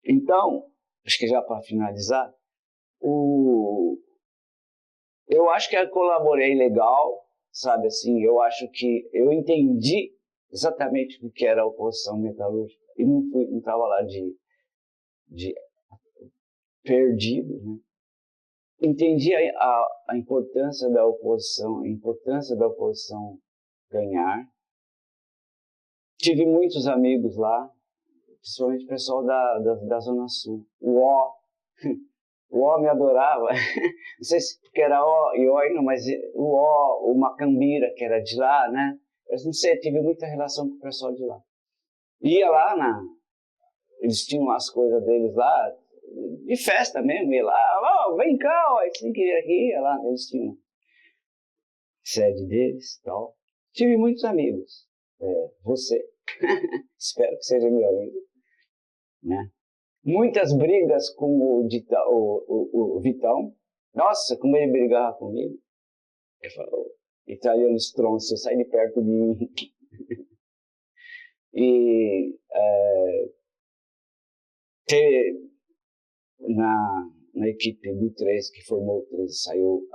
Então, acho que já para finalizar, eu acho que eu colaborei legal, sabe assim, eu acho que eu entendi exatamente o que era a oposição metalúrgica e não estava lá de perdido, né? Entendi a importância da oposição, ganhar. Tive muitos amigos lá, principalmente o pessoal da Zona Sul. O O me adorava. Não sei se porque era O e Oi, não, mas o Macambira, que era de lá, né? Eu não sei, tive muita relação com o pessoal de lá. Ia lá, eles tinham as coisas deles lá, de festa mesmo, ia lá, oh, vem cá, ó, tem que ir aqui, ia lá, eles tinham sede deles e tal. Tive muitos amigos. Você, espero que seja meu amigo, né? Muitas brigas com o Vitão. Nossa, como ele brigava comigo. Ele falou, italiano estronço, sai de perto de mim. E na equipe do 3, que formou o 3, saiu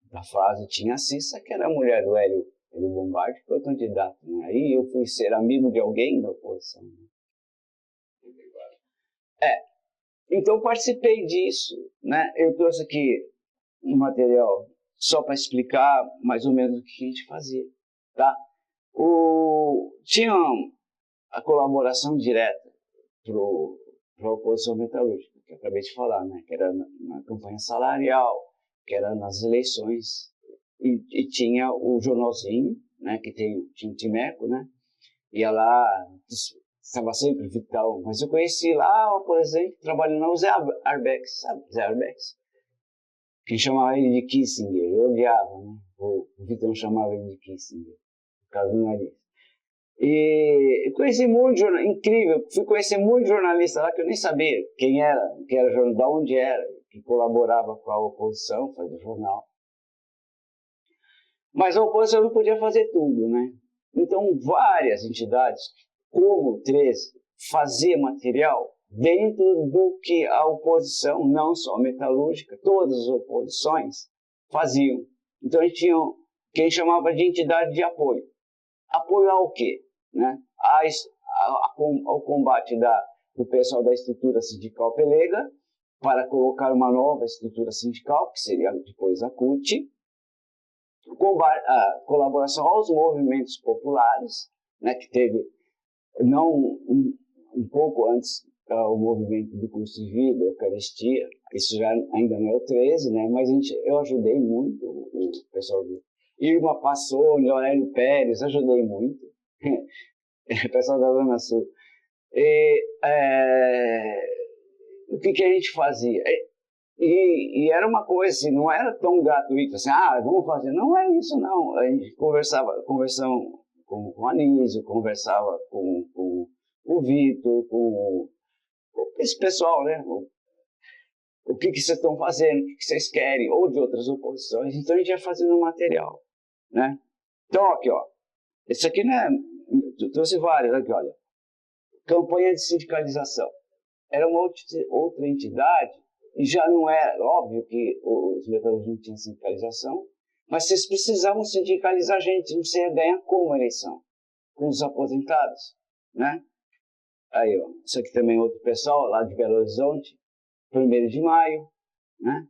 da fase, tinha a Cissa, que era a mulher do Hélio Bombardi, que foi candidato. Né? Aí eu fui ser amigo de alguém da oposição. Né? Então participei disso, né? Eu trouxe aqui um material só para explicar mais ou menos o que a gente fazia, tá? Tinha a colaboração direta para a oposição metalúrgica, que eu acabei de falar, né? Que era na campanha salarial, que era nas eleições, e tinha o jornalzinho, né? Que tinha o Timeco, né? Ia lá, estava sempre vital, mas eu conheci lá, por exemplo, trabalhando no Zé Arbex, sabe? Zé Arbex. Quem chamava ele de Kissinger, eu odiava, né? O Vitão chamava ele de Kissinger, por causa do nariz. E eu conheci muito jornalista, incrível, fui conhecer muito jornalista lá que eu nem sabia quem era, de onde era, que colaborava com a oposição, fazia jornal. Mas a oposição não podia fazer tudo, né? Então várias entidades, como o 13, fazia material dentro do que a oposição, não só metalúrgica, todas as oposições faziam. Então a gente tinha quem chamava de entidade de apoio. Apoio ao quê? Né? Ao combate do pessoal da estrutura sindical pelega, para colocar uma nova estrutura sindical, que seria depois a CUT, a colaboração aos movimentos populares, né, que teve, não um pouco antes, o movimento do custo de vida, a Eucaristia, isso já ainda não é o 13, né, mas eu ajudei muito o pessoal do Irma Passoni, Aurélio Pérez, ajudei muito, o pessoal da Zona Sul. O que a gente fazia? E era uma coisa assim, não era tão gratuito assim, vamos fazer. Não é isso, não. A gente conversamos com o Anísio, conversava com o Vitor, com esse pessoal, né? O que vocês estão fazendo, o que vocês querem, ou de outras oposições. Então a gente ia fazendo material, né? Então, aqui, ó. Esse aqui, né? Eu trouxe vários aqui, olha. Campanha de sindicalização. Era uma outra entidade. E já não é óbvio que os metalúrgicos não tinham sindicalização, mas vocês precisavam sindicalizar a gente, não sei ia ganhar como a eleição, com os aposentados, né? Aí, ó, isso aqui também é outro pessoal, lá de Belo Horizonte, 1º de maio, né?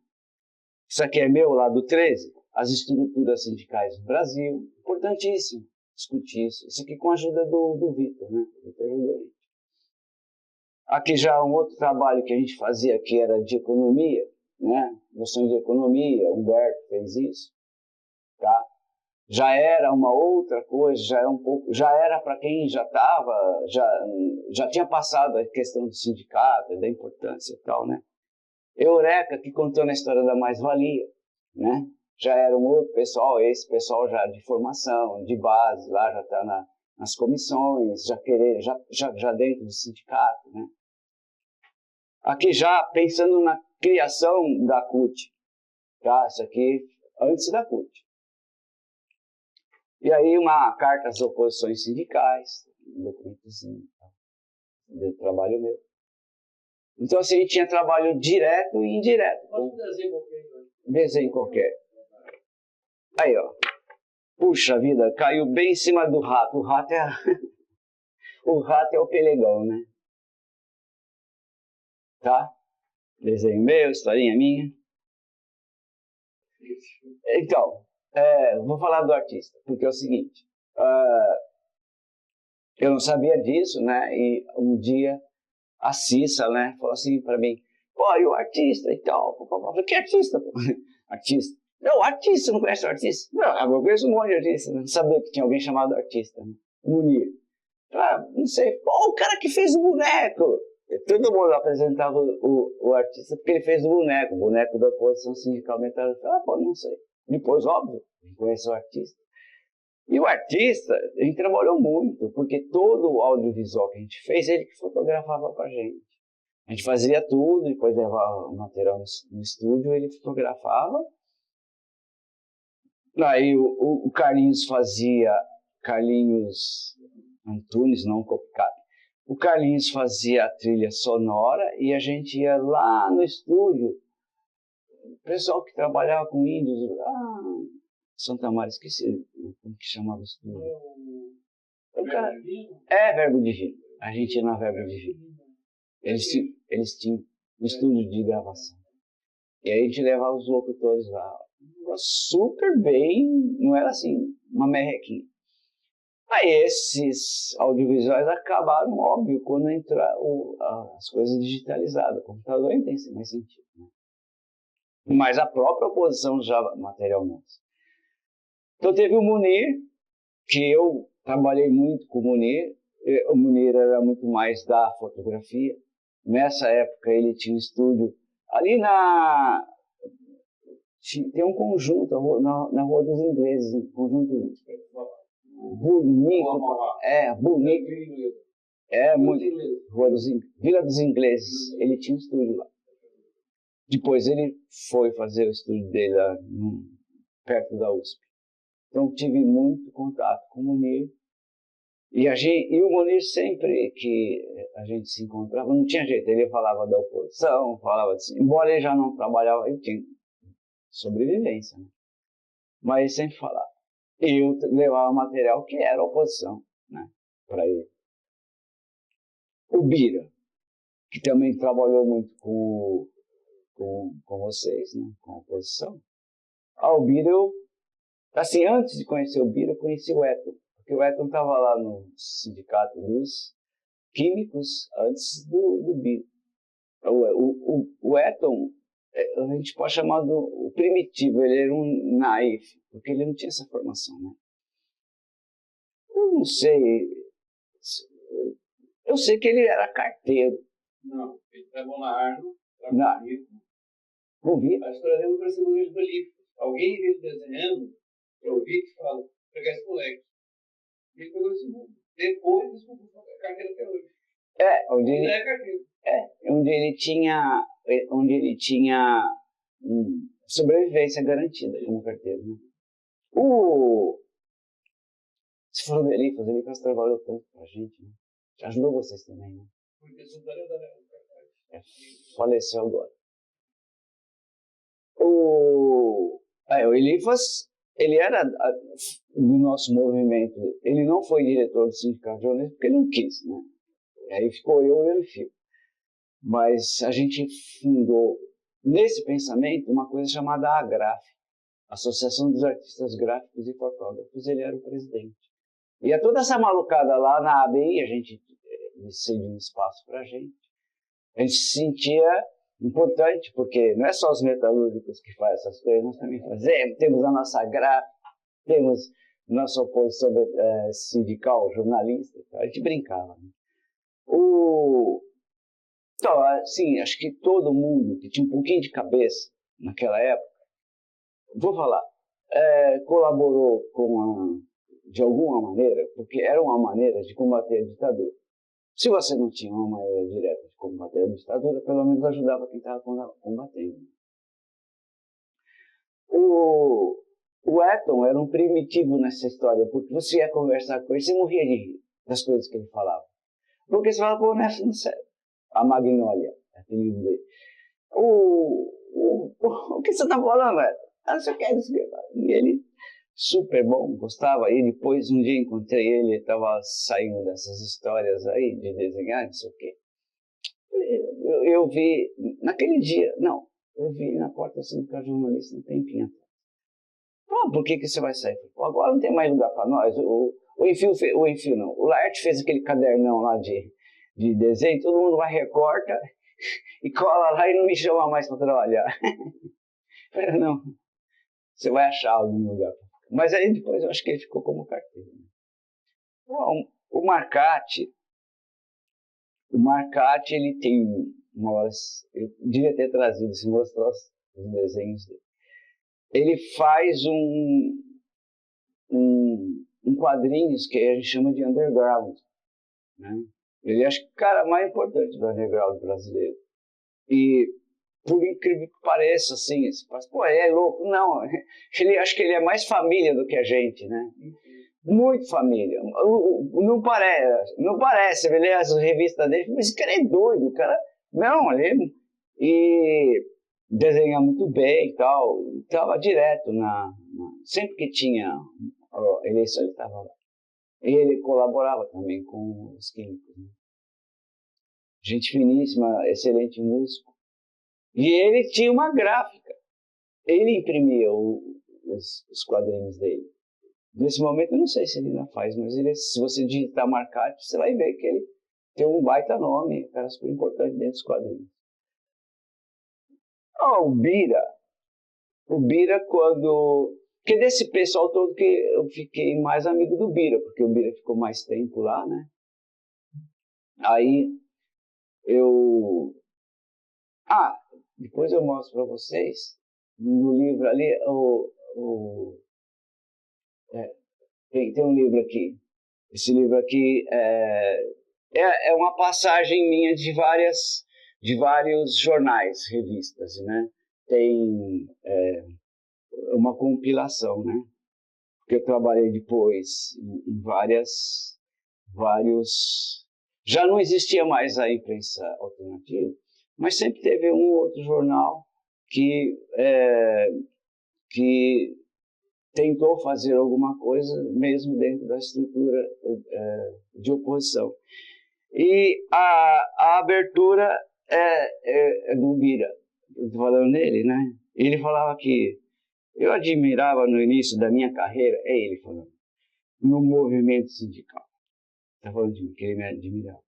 Isso aqui é meu, lá do 13, as estruturas sindicais do Brasil. Importantíssimo discutir isso. Isso aqui com a ajuda do Vitor, né? O Vitor ajudou a gente. Aqui já um outro trabalho que a gente fazia, que era de economia, né? Noções de economia, o Humberto fez isso, tá? Já era uma outra coisa, já era para quem já estava, já tinha passado a questão do sindicato, da importância e tal, né? Eureka, que contou na história da mais-valia, né? Já era um outro pessoal, esse pessoal já de formação, de base, lá já está nas comissões, já dentro do sindicato, né? Aqui já pensando na criação da CUT, tá? Isso aqui antes da CUT. E aí uma carta às oposições sindicais, um documentozinho, tá? Do trabalho meu. Então assim, a gente tinha trabalho direto e indireto. Posso desenho qualquer? Desenho qualquer. Aí, ó. Puxa vida, caiu bem em cima do rato. O rato é, o rato é o pelegão, né? Tá? Desenho meu, historinha minha. Então, vou falar do artista, porque é o seguinte. Eu não sabia disso, né? E um dia a Cissa, né, falou assim para mim: pô, e o artista e tal? Eu falei: que artista? Pô? Artista. Não, artista, não conhece o artista? Não, eu conheço um monte de artista, não sabia que tinha alguém chamado artista, né? Munir. Não sei, pô, o cara que fez o boneco. Todo mundo apresentava o artista porque ele fez o boneco da oposição sindical metalúrgica. Pô, não sei. Depois, óbvio, conhece o artista. E o artista, ele trabalhou muito, porque todo o audiovisual que a gente fez, ele que fotografava pra gente. A gente fazia tudo, depois levava o material no estúdio, ele fotografava. Aí o Carlinhos Carlinhos Antunes, não Copicado. O Carlinhos fazia a trilha sonora e a gente ia lá no estúdio. O pessoal que trabalhava com índios, Santa Maria, esqueci como que chamava o estúdio. Verbo Divino. A gente ia na Verbo Divino. Eles tinham um estúdio de gravação. E aí a gente levava os locutores lá. Super bem, não era assim, uma merrequinha. Aí esses audiovisuais acabaram, óbvio, quando entraram as coisas digitalizadas. O computador nem tem mais sentido, né? Mas a própria oposição já material nosso. Então teve o Munir, que eu trabalhei muito com o Munir. O Munir era muito mais da fotografia. Nessa época ele tinha um estúdio ali tem um conjunto na Rua dos Ingleses, um conjunto bonito, bonito, muito, Vila dos Ingleses, ele tinha um estúdio lá. Depois ele foi fazer o estúdio dele lá perto da USP. Então tive muito contato com o Munir. E o Munir, sempre que a gente se encontrava, não tinha jeito, ele falava da oposição, falava assim, embora ele já não trabalhava, ele tinha sobrevivência, né? Mas ele sempre falava. Eu levava material que era oposição, né, para ele. O Bira, que também trabalhou muito com vocês, né, com a oposição. O Bira, assim, antes de conhecer o Bira, eu conheci o Eton. Porque o Eton estava lá no sindicato dos químicos antes do Bira. O Eton, a gente pode chamar o primitivo, ele era um naif, porque ele não tinha essa formação, né? Eu não sei. Eu sei que ele era carteiro. Não, ele trabalhou na Arno, Não vi. a história dele para ser um prolífico. Alguém viu desenhando, eu vi que fala, pegar esse moleque. E ele pegou esse mundo. Depois descobriu a carteira até hoje. Ele é carteiro. Onde ele tinha sobrevivência garantida como carteiro, né? Você falou do Elifas trabalhou tanto pra gente, né? Ajudou vocês também, né? Porque isso é faleceu agora. O Elifas, ele era do nosso movimento, ele não foi diretor do Sindicato de Jornalismo porque ele não quis, né? Aí ficou eu e o Fio. Mas a gente fundou, nesse pensamento, uma coisa chamada AGRAF, Associação dos Artistas Gráficos e Fotógrafos, ele era o presidente. E a toda essa malucada lá na ABI, a gente cede um espaço pra gente. A gente se sentia importante, porque não é só os metalúrgicos que fazem essas coisas, nós também fazemos, temos a nossa gráfica, temos nossa oposição sindical, jornalista, a gente brincava. Né? Então, assim, acho que todo mundo que tinha um pouquinho de cabeça naquela época, vou falar, colaborou de alguma maneira, porque era uma maneira de combater a ditadura. Se você não tinha uma maneira direta de combater a ditadura, pelo menos ajudava quem estava combatendo. O Eton era um primitivo nessa história, porque você ia conversar com ele, você morria de rir das coisas que ele falava. Porque você falava, pô, não serve. A Magnólia, apelido dele. O que você está falando, velho? Você quer escrever? E ele, super bom, gostava. E depois, um dia encontrei ele estava saindo dessas histórias aí, de desenhar, não sei o quê. Eu vi, naquele dia, eu vi na porta assim, com a jornalista um tempinho. Pô, por que você vai sair? Pô, agora não tem mais lugar para nós. O Laerte fez aquele cadernão lá de desenho, todo mundo vai, recorta e cola lá e não me chama mais para trabalhar. Não, você vai achar algum lugar. Mas aí depois eu acho que ele ficou como carteiro. Bom, o Marcati, ele tem eu devia ter trazido, se mostrar os desenhos dele. Ele faz um quadrinhos que a gente chama de underground, né? Ele acho que o cara mais importante do underground brasileiro. E, por incrível que pareça, assim, você fala, pô, ele é louco. Não, acho que ele é mais família do que a gente, né? Muito família. Não parece, ele lê as revistas dele, mas esse cara é doido, o cara... Não, e desenha muito bem e tal. Estava direto sempre que tinha eleição, ele estava lá. E ele colaborava também com os químicos, né? Gente finíssima, excelente músico. E ele tinha uma gráfica. Ele imprimia os quadrinhos dele. Nesse momento, eu não sei se ele ainda faz, mas se você digitar Marcati, você vai ver que ele tem um baita nome, um cara super importante dentro dos quadrinhos. O Bira, porque desse pessoal todo que eu fiquei mais amigo do Bira, porque o Bira ficou mais tempo lá, né? Aí depois eu mostro para vocês, no livro ali, tem um livro aqui. Esse livro aqui é uma passagem minha de vários jornais, revistas, né? Tem uma compilação, né? Porque eu trabalhei depois em vários... Já não existia mais a imprensa alternativa, mas sempre teve um ou outro jornal que tentou fazer alguma coisa, mesmo dentro da estrutura de oposição. E a abertura é do Bira, estou falando nele, né? Ele falava que eu admirava no início da minha carreira, ele falando, no movimento sindical. Está falando de mim, que ele me admirava.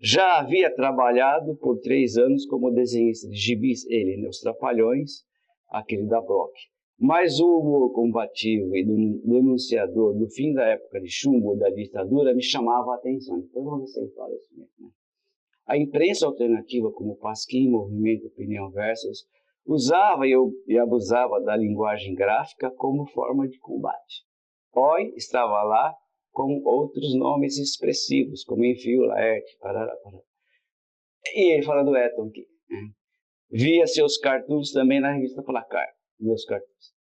Já havia trabalhado por 3 anos como desenhista de gibis, ele, né, os Trapalhões, aquele da Bloch. Mas o humor combativo e denunciador do fim da época de chumbo da ditadura me chamava a atenção. Então vamos ver se ele fala isso mesmo, né? A imprensa alternativa, como Pasquim, Movimento Opinião Versus, usava e abusava da linguagem gráfica como forma de combate. Oi estava lá com outros nomes expressivos, como Enfio, Laerte, parará. E ele fala do Eton aqui. Via seus cartoons também na revista Placar, meus cartoons.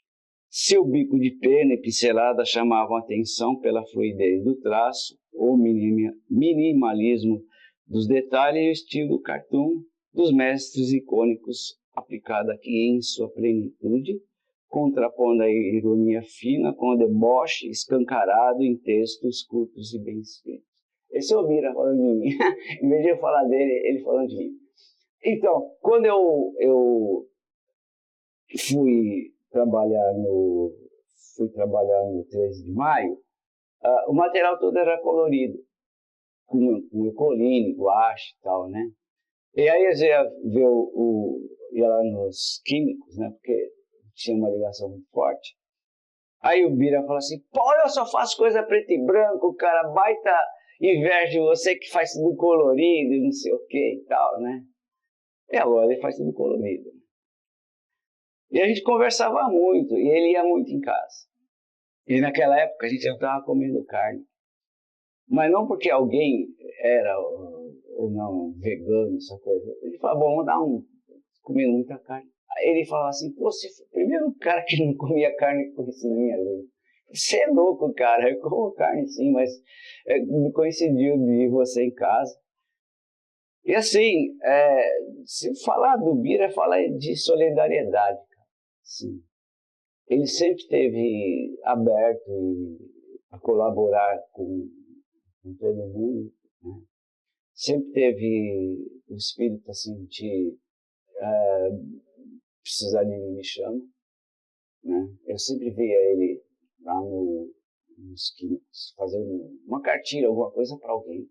Seu bico de pena e pincelada chamavam atenção pela fluidez do traço, o minimalismo dos detalhes e o estilo cartoon dos mestres icônicos aplicado aqui em sua plenitude, contrapondo a ironia fina com o deboche escancarado em textos curtos e bem escritos. Esse é o Bira falando de mim. Em vez de eu falar dele, ele falando de mim. Então, quando eu fui fui trabalhar no 13 de maio, o material todo era colorido, com ecoline, guache e tal, né? E aí eu ia ver ia lá nos químicos, né? Porque tinha uma ligação muito forte. Aí o Bira falou assim, pô, eu só faço coisa preto e branco, cara, baita inveja de você que faz tudo colorido e não sei o que e tal, né? E agora ele faz tudo colorido. E a gente conversava muito, e ele ia muito em casa. E naquela época a gente já estava comendo carne. Mas não porque alguém era ou não vegano, essa coisa. Ele falava, bom, vamos dar comendo muita carne. Aí ele falava assim, pô, você foi o primeiro cara que não comia carne com isso na minha vida. Você é louco, cara, eu como carne sim, mas coincidiu de você em casa. E assim, se falar do Bira é falar de solidariedade, cara. Sim. Ele sempre esteve aberto a colaborar com todo mundo, né? Sempre teve o espírito assim de precisar de mim, me chama, né? Eu sempre via ele lá nos químicos fazendo uma cartilha, alguma coisa para alguém.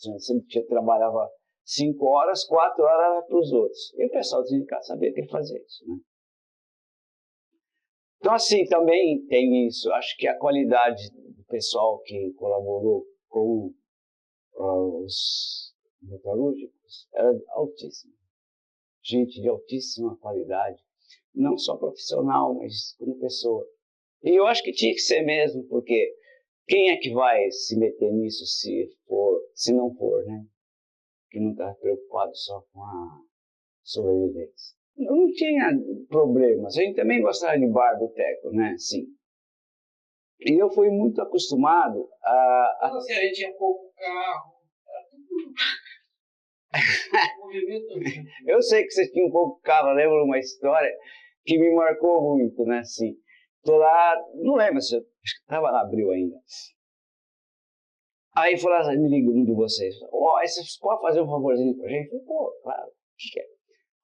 Eu sempre trabalhava 5 horas, 4 horas era para os outros. E o pessoal de casa sabia que ele fazia isso, né? Então, assim, também tem isso. Acho que a qualidade do pessoal que colaborou com os metalúrgicos era altíssima. Gente de altíssima qualidade. Não só profissional, mas como pessoa. E eu acho que tinha que ser mesmo, porque quem é que vai se meter nisso se não for, né? Que não está preocupado só com a sobrevivência. Não tinha problemas. A gente também gostava de bar, boteco, né? Sim. E eu fui muito acostumado a... Assim, a gente tinha pouco carro. Eu sei que você tinha um pouco carro. Eu lembro uma história que me marcou muito, né? Assim, tô lá, não lembro se eu estava na Abril ainda. Aí falou assim, me liga um de vocês. Você pode fazer um favorzinho pra gente? Eu falei, pô, claro, o que é?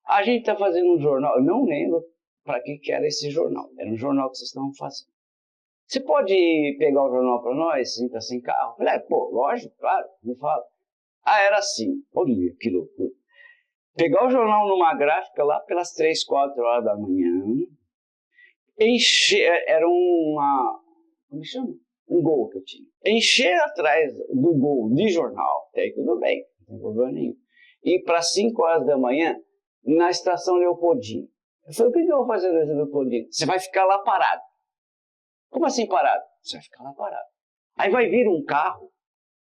A gente está fazendo um jornal, eu não lembro para que era esse jornal. Era um jornal que vocês estavam fazendo. Você pode pegar o jornal para nós, se está sem carro? Eu falei, pô, lógico, claro, me fala. Era assim, olha que loucura. Pegar o jornal numa gráfica lá pelas 3, 4 horas da manhã, encher, era como chama? Um Gol que eu tinha. Encher atrás do Gol de jornal, até aí tudo bem, não tem problema nenhum. E para 5 horas da manhã, na estação Leopoldina. Eu falei, o que eu vou fazer na estação Leopoldina? Você vai ficar lá parado. Como assim parado? Você vai ficar lá parado. Aí vai vir um carro,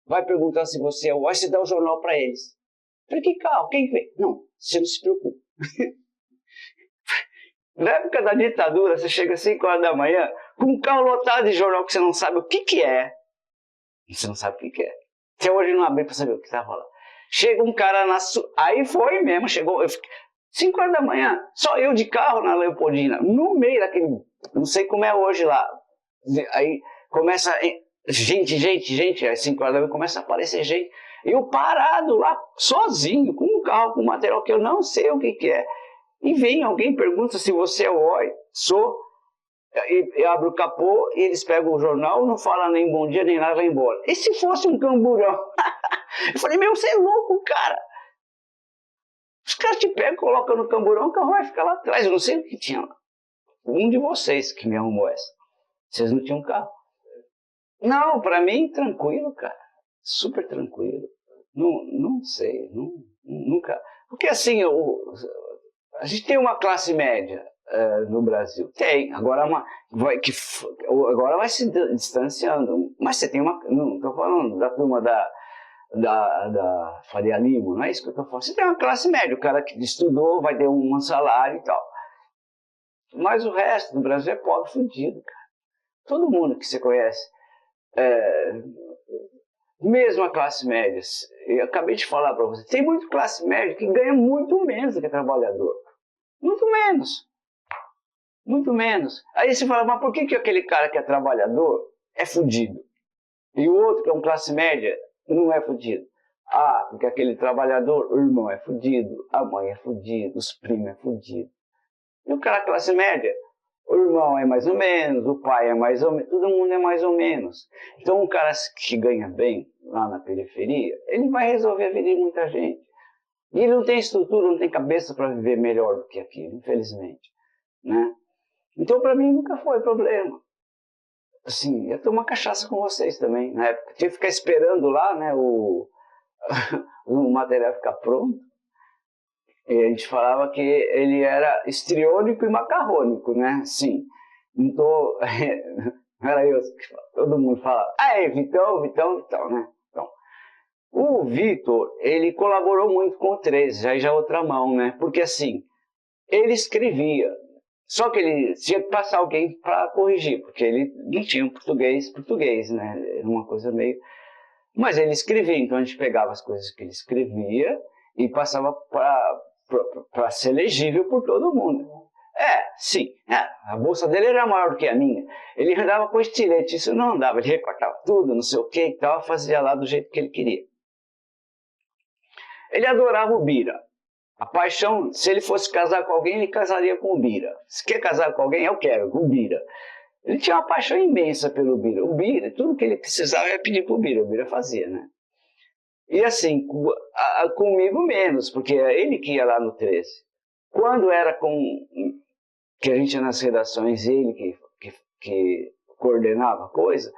vai perguntar se você é o você dá o jornal para eles. Eu falei, que carro? Quem vem? Não, você não se preocupe. Na época da ditadura, você chega às 5 horas da manhã com um carro lotado de jornal que você não sabe o que é. Você não sabe o que é. Até hoje não abri para saber o que estava lá. Chega um cara Aí foi mesmo, chegou... 5 horas da manhã, só eu de carro na Leopoldina, no meio daquele... Não sei como é hoje lá. Aí começa... Gente, às 5 horas da manhã começa a aparecer gente. Eu parado lá, sozinho, com um carro, com material que eu não sei o que é. E vem alguém, pergunta se você é o OI. Sou. E abre o capô, e eles pegam o jornal, não falam nem bom dia, nem nada, vai embora. E se fosse um camburão? Eu falei, meu, você é louco, cara. Os caras te pegam, colocam no camburão, o carro vai ficar lá atrás. Eu não sei o que tinha lá. Um de vocês que me arrumou essa. Vocês não tinham carro? Não, pra mim, tranquilo, cara. Super tranquilo. Não sei, nunca... Porque assim, a gente tem uma classe média no Brasil. Tem, agora vai se distanciando. Mas você tem uma... Não estou falando da turma da Faria Lima, não é isso que eu estou falando. Você tem uma classe média, o cara que estudou vai ter um salário e tal. Mas o resto do Brasil é pobre, fudido, cara. Todo mundo que você conhece, mesmo a classe média, eu acabei de falar para você, tem muita classe média que ganha muito menos do que trabalhador. Muito menos. Muito menos. Aí você fala, mas por que aquele cara que é trabalhador é fudido? E o outro que é um classe média não é fudido? Porque aquele trabalhador, o irmão é fudido, a mãe é fudido, os primos é fudido. E o cara classe média, o irmão é mais ou menos, o pai é mais ou menos, todo mundo é mais ou menos. Então um cara que ganha bem lá na periferia, ele vai resolver a vida de muita gente. E ele não tem estrutura, não tem cabeça para viver melhor do que aquilo, infelizmente, né? Então para mim nunca foi problema. Assim, eu tomo uma cachaça com vocês também, na época. Tinha que ficar esperando lá, né, o material ficar pronto. E a gente falava que ele era histriônico e macarrônico, né? Sim. Não tô... Era eu, todo mundo fala, Vitão, né? Então, o Vitor, ele colaborou muito com o 13, já é outra mão, né? Porque assim, ele escrevia, só que ele tinha que passar alguém para corrigir, porque ele não tinha um português, né? Era uma coisa meio... Mas ele escrevia, então a gente pegava as coisas que ele escrevia e passava para ser legível por todo mundo. Sim, a bolsa dele era maior do que a minha. Ele andava com estilete, isso não andava, ele recortava tudo, não sei o que e tal, fazia lá do jeito que ele queria. Ele adorava o Bira. A paixão, se ele fosse casar com alguém, ele casaria com o Bira. Se quer casar com alguém, eu quero, com o Bira. Ele tinha uma paixão imensa pelo Bira. O Bira, tudo que ele precisava ia pedir pro Bira, o Bira fazia, né? E assim, comigo menos, porque era ele que ia lá no 13. Quando era que a gente ia nas redações, ele que coordenava a coisa,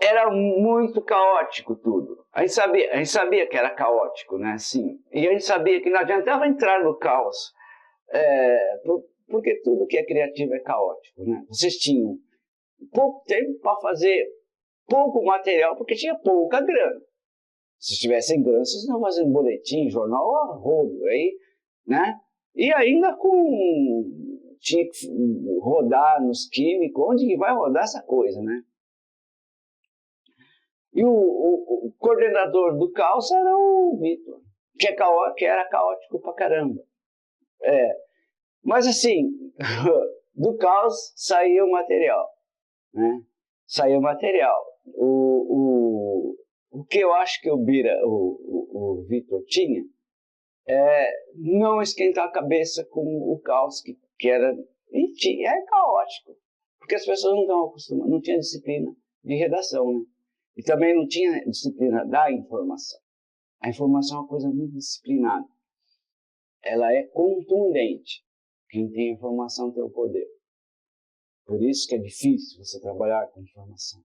era muito caótico tudo. A gente sabia que era caótico, né? Sim. E a gente sabia que não adiantava entrar no caos, porque tudo que é criativo é caótico, né? Vocês tinham pouco tempo para fazer pouco material, porque tinha pouca grana. Se tivessem grana, vocês não faziam boletim, jornal a rodo, aí, né? E ainda tinha que rodar nos químicos, onde que vai rodar essa coisa, né? E o coordenador do caos era o Vitor, que era caótico pra caramba. Mas assim, do caos saía o material, né? Saía o material. O que eu acho que o Vitor tinha não esquentar a cabeça com o caos que era, e é caótico, porque as pessoas não estão acostumadas, não tinham disciplina de redação, né? E também não tinha disciplina da informação. A informação é uma coisa muito disciplinada. Ela é contundente. Quem tem informação tem o poder. Por isso que é difícil você trabalhar com informação.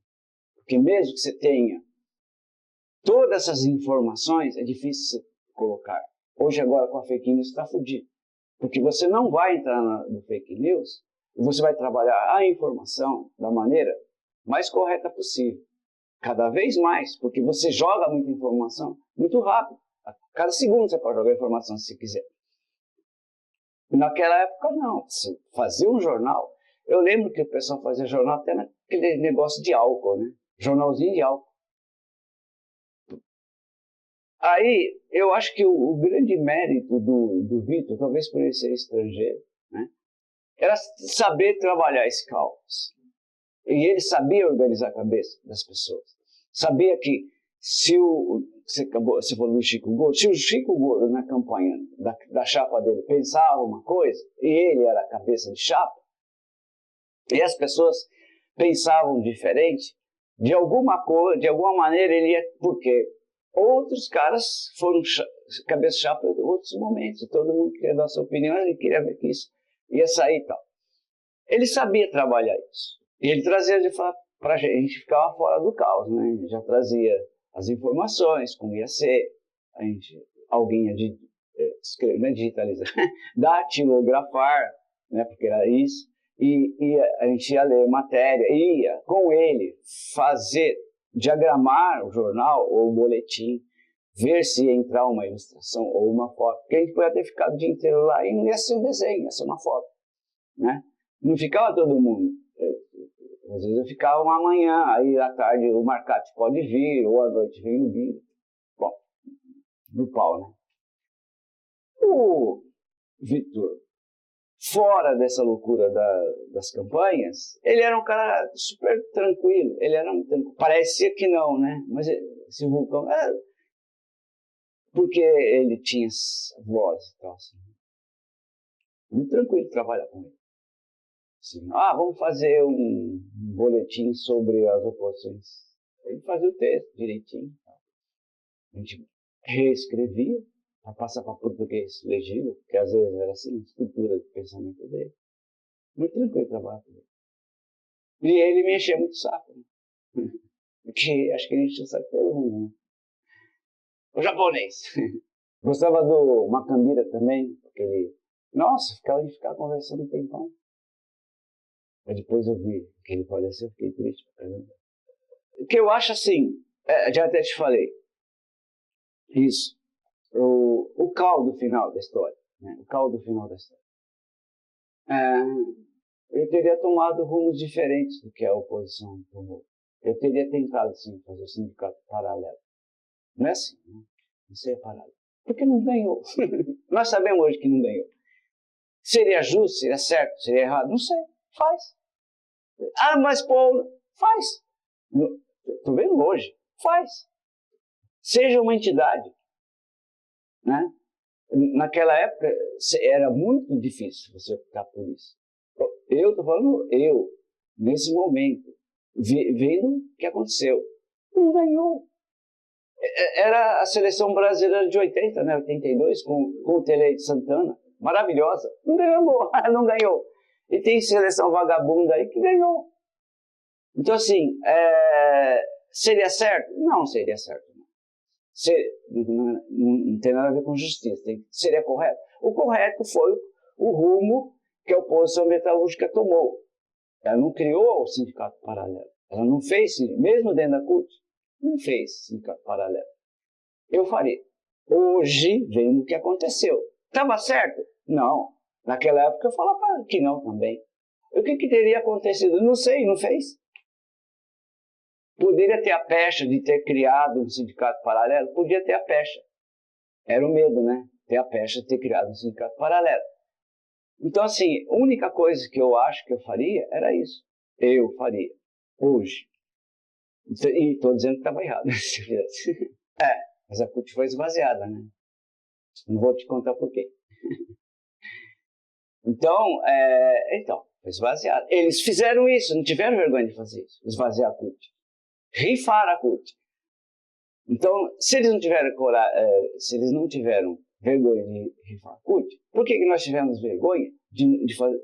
Porque mesmo que você tenha todas essas informações, é difícil você colocar. Hoje agora com a fake news está fodido. Porque você não vai entrar no fake news e você vai trabalhar a informação da maneira mais correta possível. Cada vez mais, porque você joga muita informação muito rápido. A cada segundo você pode jogar informação se quiser. Naquela época não, você fazia um jornal. Eu lembro que o pessoal fazia jornal até naquele negócio de álcool, né? Jornalzinho de álcool. Aí, eu acho que o grande mérito do Vitor, talvez por ele ser estrangeiro, né? Era saber trabalhar esse caos. E ele sabia organizar a cabeça das pessoas. Sabia que você falou do Chico Gordo, se o Chico Gordo na campanha da chapa dele pensava uma coisa, e ele era a cabeça de chapa, e as pessoas pensavam diferente, de alguma maneira ele ia, porque outros caras foram cabeça de chapa em outros momentos, e todo mundo queria dar sua opinião, ele queria ver que isso ia sair e tal. Ele sabia trabalhar isso. E ele trazia para a gente, ficava fora do caos, né? Ele já trazia as informações, como ia ser, alguém ia escrever, né, digitalizar, datilografar, né, porque era isso, e a gente ia ler matéria, ia com ele diagramar o jornal ou o boletim, ver se ia entrar uma ilustração ou uma foto, porque a gente podia ter ficado o dia inteiro lá e não ia ser um desenho, ia ser uma foto, né? Não ficava todo mundo. Às vezes eu ficava uma manhã, aí à tarde o Marcati pode vir, ou à noite vem o Bira. Bom, no pau, né? O Vitor, fora dessa loucura das campanhas, ele era um cara super tranquilo. Ele era muito tranquilo. Parecia que não, né? Mas esse vulcão... porque ele tinha voz e tal, assim. Muito tranquilo trabalhar com ele. Assim, vamos fazer um boletim sobre as oposições. Ele fazia o texto direitinho. A gente reescrevia para passar para português legível, porque às vezes era assim, a estrutura do pensamento dele. Muito tranquilo trabalhar com ele. E ele me enchia muito o saco. Né? Porque acho que ele enchia o saco de todo mundo. Né? O japonês. Gostava do Macambira também, porque ele... Nossa, ficava conversando um tempão. Mas depois eu vi que ele faleceu, fiquei triste pra caramba. O que eu acho assim, já até te falei, isso, o caldo final da história, né? O caldo final da história. Eu teria tomado rumos diferentes do que a oposição tomou. Eu teria tentado, sim, fazer o sindicato paralelo. Não é assim, né? Não seria paralelo. Porque não ganhou. Nós sabemos hoje que não ganhou. Seria justo, seria certo, seria errado? Não sei. Faz. Mas Paulo, faz. Estou vendo hoje. Faz. Seja uma entidade. Né? Naquela época era muito difícil você optar por isso. Eu estou falando nesse momento, vendo o que aconteceu. Não ganhou. Era a seleção brasileira de 80, né? 82, com o Tele de Santana. Maravilhosa. Não ganhou, não ganhou. E tem seleção vagabunda aí que ganhou. Então, assim, seria certo? Não seria certo. Não tem nada a ver com justiça. Seria correto? O correto foi o rumo que a oposição metalúrgica tomou. Ela não criou o sindicato paralelo. Ela não fez, mesmo dentro da CUT, não fez sindicato paralelo. Eu faria. Hoje, vendo o que aconteceu. Estava certo? Não. Naquela época eu falava que não também. O que teria acontecido? Não sei, não fez. Poderia ter a pecha de ter criado um sindicato paralelo? Podia ter a pecha. Era o medo, né? Ter a pecha de ter criado um sindicato paralelo. Então, assim, a única coisa que eu acho que eu faria era isso. Eu faria. Hoje. E estou dizendo que estava errado. Mas a CUT foi esvaziada, né? Não vou te contar por quê. Então, foi esvaziada. Eles fizeram isso, não tiveram vergonha de fazer isso. Esvaziar a CUT. Rifar a CUT. Então, se eles não tiveram vergonha de rifar a CUT, por que nós tivemos vergonha de fazer...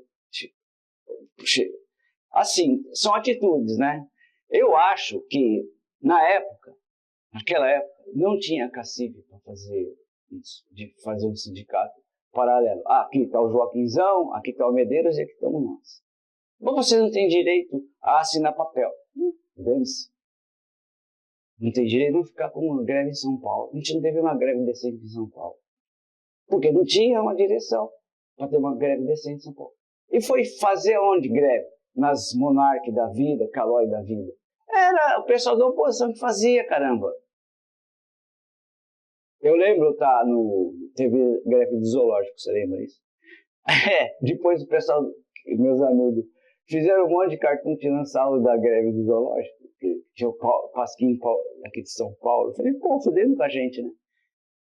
Assim, são atitudes, né? Eu acho que, naquela época, não tinha cacife para fazer isso, de fazer um sindicato paralelo. Aqui está o Joaquinzão, aqui está o Medeiros e aqui estamos nós. Mas você não tem direito a assinar papel. Dane-se. Não tem direito de não ficar com uma greve em São Paulo. A gente não teve uma greve decente em São Paulo. Porque não tinha uma direção para ter uma greve decente em São Paulo. E foi fazer onde greve? Nas Monark da vida, Calói da vida. Era o pessoal da oposição que fazia, caramba. Eu lembro, teve greve do zoológico, você lembra isso? Depois o pessoal, meus amigos, fizeram um monte de cartoon tirando sarro da greve do zoológico. Que tinha o Pasquim aqui de São Paulo. Eu falei, fudendo com a gente, né?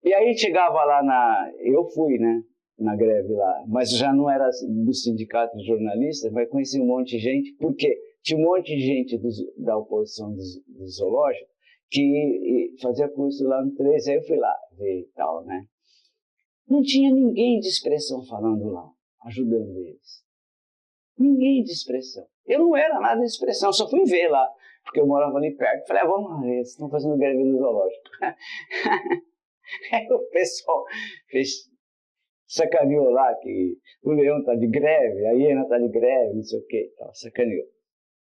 E aí chegava lá eu fui, né? Na greve lá, mas já não era do sindicato de jornalistas, mas conheci um monte de gente, porque tinha um monte de gente da oposição do zoológico que fazia curso lá no 13, aí eu fui lá ver e tal, né? Não tinha ninguém de expressão falando lá, ajudando eles. Ninguém de expressão. Eu não era nada de expressão, só fui ver lá, porque eu morava ali perto. Falei, vamos lá, eles estão fazendo greve no zoológico. Aí o pessoal sacaneou lá que o leão está de greve, a hiena está de greve, não sei o que, sacaneou.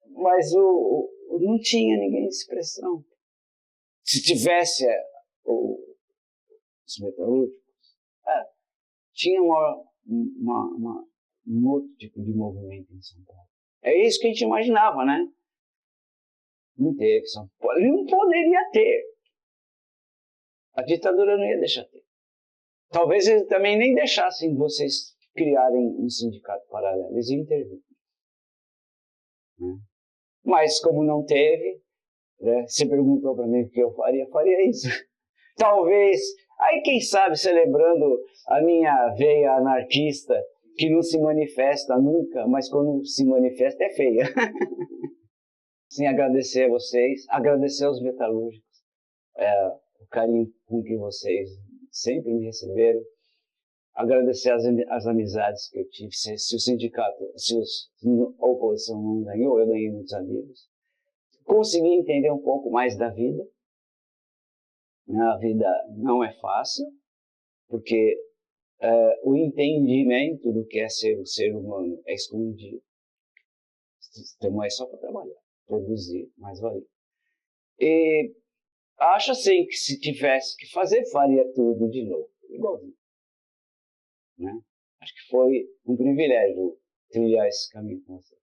Mas não tinha ninguém de expressão. Se tivesse os metalúrgicos, tinha um outro tipo de movimento em São Paulo. É isso que a gente imaginava, né? Não teve São Paulo. Ele não poderia ter. A ditadura não ia deixar ter. Talvez eles também nem deixassem vocês criarem um sindicato paralelo. Eles iam intervir. Né? Mas como não teve, né, você perguntou para mim o que eu faria isso. Talvez, aí quem sabe celebrando a minha veia anarquista que não se manifesta nunca, mas quando se manifesta é feia. Sim, agradecer a vocês, agradecer aos metalúrgicos, o carinho com que vocês sempre me receberam, agradecer as amizades que eu tive. Se o sindicato, se a oposição não ganhou, eu ganhei muitos amigos. Consegui entender um pouco mais da vida. A vida não é fácil, porque o entendimento do que é ser o ser humano é escondido. Então é só para trabalhar, produzir, mais valia. E acho assim que se tivesse que fazer, faria tudo de novo, igualzinho. Né? Acho que foi um privilégio trilhar esse caminho com você.